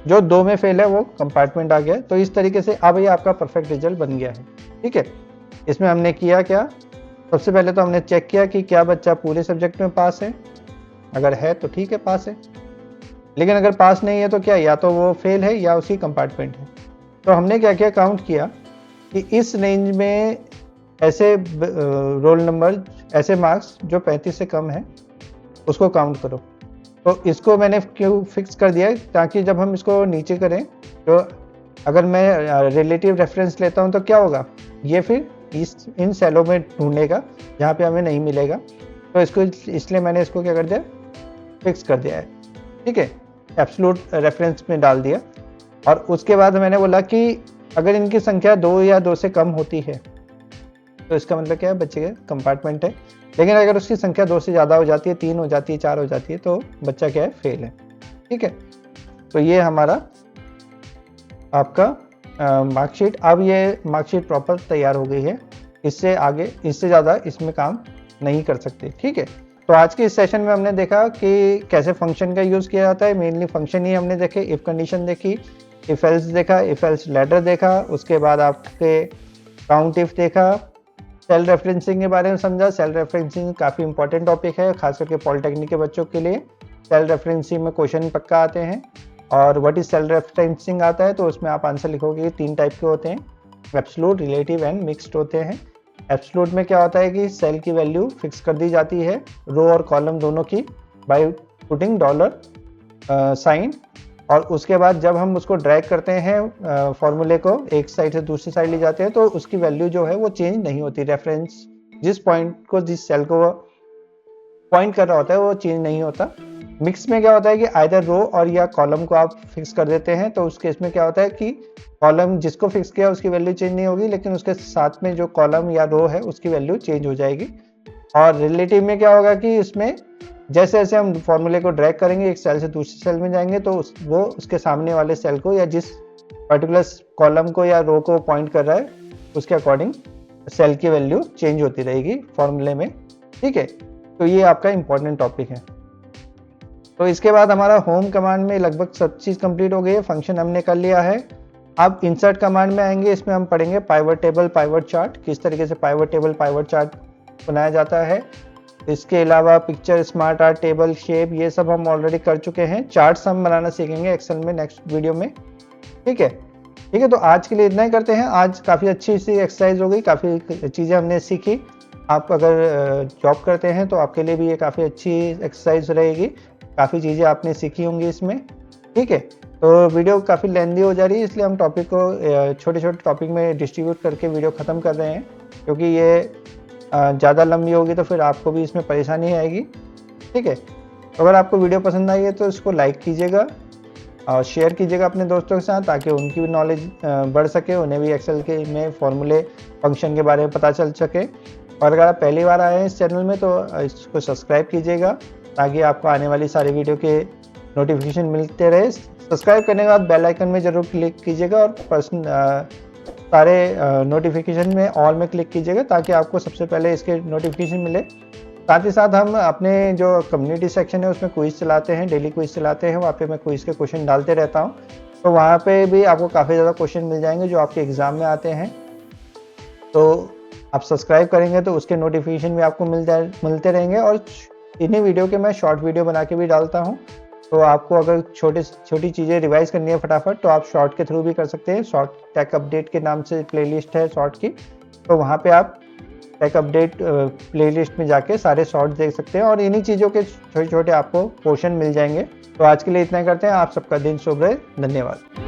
जो 2 में फेल है वो कंपार्टमेंट आ गया। तो इस तरीके से अब ये आपका परफेक्ट रिजल्ट बन गया है, ठीक है। इसमें हमने किया क्या, सबसे पहले तो हमने चेक किया कि क्या बच्चा पूरे सब्जेक्ट में पास है, अगर है तो ठीक है, पास है। लेकिन अगर पास नहीं है तो क्या, या तो वो फेल है या उसकी कंपार्टमेंट है। तो हमने क्या किया, काउंट किया कि इस रेंज में ऐसे रोल नंबर, ऐसे मार्क्स जो 35 से कम है, उसको काउंट करो। तो इसको मैंने क्यों फिक्स कर दिया, ताकि जब हम इसको नीचे करें तो अगर मैं रिलेटिव रेफरेंस लेता हूं तो क्या होगा, ये फिर इन सेलों में ढूंढेगा जहाँ पे हमें नहीं मिलेगा। तो इसको इसलिए मैंने इसको क्या कर दिया, फिक्स कर दिया है, ठीक है, एब्सोल्यूट रेफरेंस में डाल दिया। और उसके बाद मैंने बोला कि अगर इनकी संख्या 2 या 2 से कम होती है तो इसका मतलब क्या है, बच्चे के कंपार्टमेंट है। लेकिन अगर उसकी संख्या 2 से ज़्यादा हो जाती है, 3 हो जाती है, 4 हो जाती है, तो बच्चा क्या है, फेल है, ठीक है। तो ये हमारा आपका मार्कशीट, अब ये मार्कशीट प्रॉपर तैयार हो गई है। इससे आगे, इससे ज़्यादा इसमें काम नहीं कर सकते, ठीक है। तो आज के इस सेशन में हमने देखा कि कैसे फंक्शन का यूज़ किया जाता है। मेनली फंक्शन ही हमने देखे, इफ़ कंडीशन देखी, इफ एल्स देखा, इफ एल्स लेटर देखा, उसके बाद आपके काउंट इफ देखा, सेल रेफरेंसिंग के बारे में समझा। सेल रेफरेंसिंग काफ़ी इंपॉर्टेंट टॉपिक है, खास करके पॉलिटेक्निक के बच्चों के लिए। सेल रेफरेंसिंग में क्वेश्चन पक्का आते हैं। और व्हाट इज सेल रेफरेंसिंग आता है तो उसमें आप आंसर लिखोगे। 3 टाइप के होते हैं, एब्सोल्यूट, रिलेटिव एंड मिक्स्ड होते हैं। एब्सोल्यूट में क्या होता है कि सेल की वैल्यू फिक्स कर दी जाती है, रो और कॉलम दोनों की, बाय पुटिंग डॉलर साइन। और उसके बाद जब हम उसको ड्रैग करते हैं फॉर्मूले को एक साइड से दूसरी साइड ले जाते हैं तो उसकी वैल्यू जो है वो चेंज नहीं होती। रेफरेंस जिस पॉइंट को, जिस सेल को पॉइंट कर रहा होता है वो चेंज नहीं होता। मिक्स में क्या होता है कि आइदर रो और या कॉलम को आप फिक्स कर देते हैं, तो उस केस में क्या होता है कि कॉलम जिसको फिक्स किया उसकी वैल्यू चेंज नहीं होगी, लेकिन उसके साथ में जो कॉलम या रो है उसकी वैल्यू चेंज हो जाएगी। और रिलेटिव में क्या होगा कि इसमें जैसे जैसे हम फॉर्मूले को ड्रैग करेंगे, एक सेल से दूसरी सेल में जाएंगे, तो वो उसके सामने वाले सेल को या जिस पर्टिकुलर कॉलम को या रो को पॉइंट कर रहा है उसके अकॉर्डिंग सेल की वैल्यू चेंज होती रहेगी फॉर्मूले में। ठीक है, तो ये आपका इंपॉर्टेंट टॉपिक है। तो इसके बाद हमारा होम कमांड में लगभग सब चीज़ कंप्लीट हो गई है, फंक्शन हमने कर लिया है। अब इंसर्ट कमांड में आएंगे, इसमें हम पढ़ेंगे पाइवट टेबल, पाइवट चार्ट, किस तरीके से पाइवट टेबल, पाइवट चार्ट बनाया जाता है। इसके अलावा picture, smart art, table, shape, ये सब हम ऑलरेडी कर चुके हैं। चार्ट्स हम बनाना सीखेंगे एक्सेल में नेक्स्ट वीडियो में। ठीक है, ठीक है, तो आज के लिए इतना ही करते हैं। आज काफ़ी अच्छी सी एक्सरसाइज हो गई, काफ़ी चीज़ें हमने सीखी। आप अगर जॉब करते हैं तो आपके लिए भी ये काफ़ी अच्छी एक्सरसाइज रहेगी, काफ़ी चीज़ें आपने सीखी होंगी इसमें। ठीक है, तो वीडियो काफ़ी लेंदी हो जा रही है, इसलिए हम टॉपिक को छोटे छोटे टॉपिक में डिस्ट्रीब्यूट करके वीडियो ख़त्म कर रहे हैं, क्योंकि ये ज़्यादा लंबी होगी तो फिर आपको भी इसमें परेशानी आएगी। ठीक है, तो अगर आपको वीडियो पसंद आई है तो इसको लाइक कीजिएगा और शेयर कीजिएगा अपने दोस्तों के साथ, ताकि उनकी भी नॉलेज बढ़ सके, उन्हें भी एक्सेल के में फॉर्मूले, फंक्शन के बारे में पता चल सके। और अगर आप पहली बार आए हैं इस चैनल में तो इसको सब्सक्राइब कीजिएगा, ताकि आपको आने वाली सारी वीडियो के नोटिफिकेशन मिलते रहे। सब्सक्राइब करने के बाद बेल आइकन में ज़रूर क्लिक कीजिएगा और सारे नोटिफिकेशन में ऑल में क्लिक कीजिएगा, ताकि आपको सबसे पहले इसके नोटिफिकेशन मिले। साथ ही साथ हम अपने जो कम्युनिटी सेक्शन है उसमें क्विज चलाते हैं, डेली क्विज चलाते हैं, वहाँ पे मैं क्विज के क्वेश्चन डालते रहता हूँ, तो वहाँ पे भी आपको काफ़ी ज़्यादा क्वेश्चन मिल जाएंगे जो आपके एग्ज़ाम में आते हैं। तो आप सब्सक्राइब करेंगे तो उसके नोटिफिकेशन भी आपको मिलते रहेंगे। और इन्हीं वीडियो के मैं शॉर्ट वीडियो बना के भी डालता हूँ, तो आपको अगर छोटी चीज़ें रिवाइज करनी है फटाफट, तो आप शॉर्ट के थ्रू भी कर सकते हैं। शॉर्ट टेक अपडेट के नाम से प्लेलिस्ट है शॉर्ट की, तो वहाँ पे आप टेक अपडेट प्लेलिस्ट में जाके सारे शॉर्ट देख सकते हैं और इन्हीं चीज़ों के छोटे छोटे आपको पोर्शन मिल जाएंगे। तो आज के लिए इतना ही करते हैं। आप सबका दिन शुभ रहे, धन्यवाद।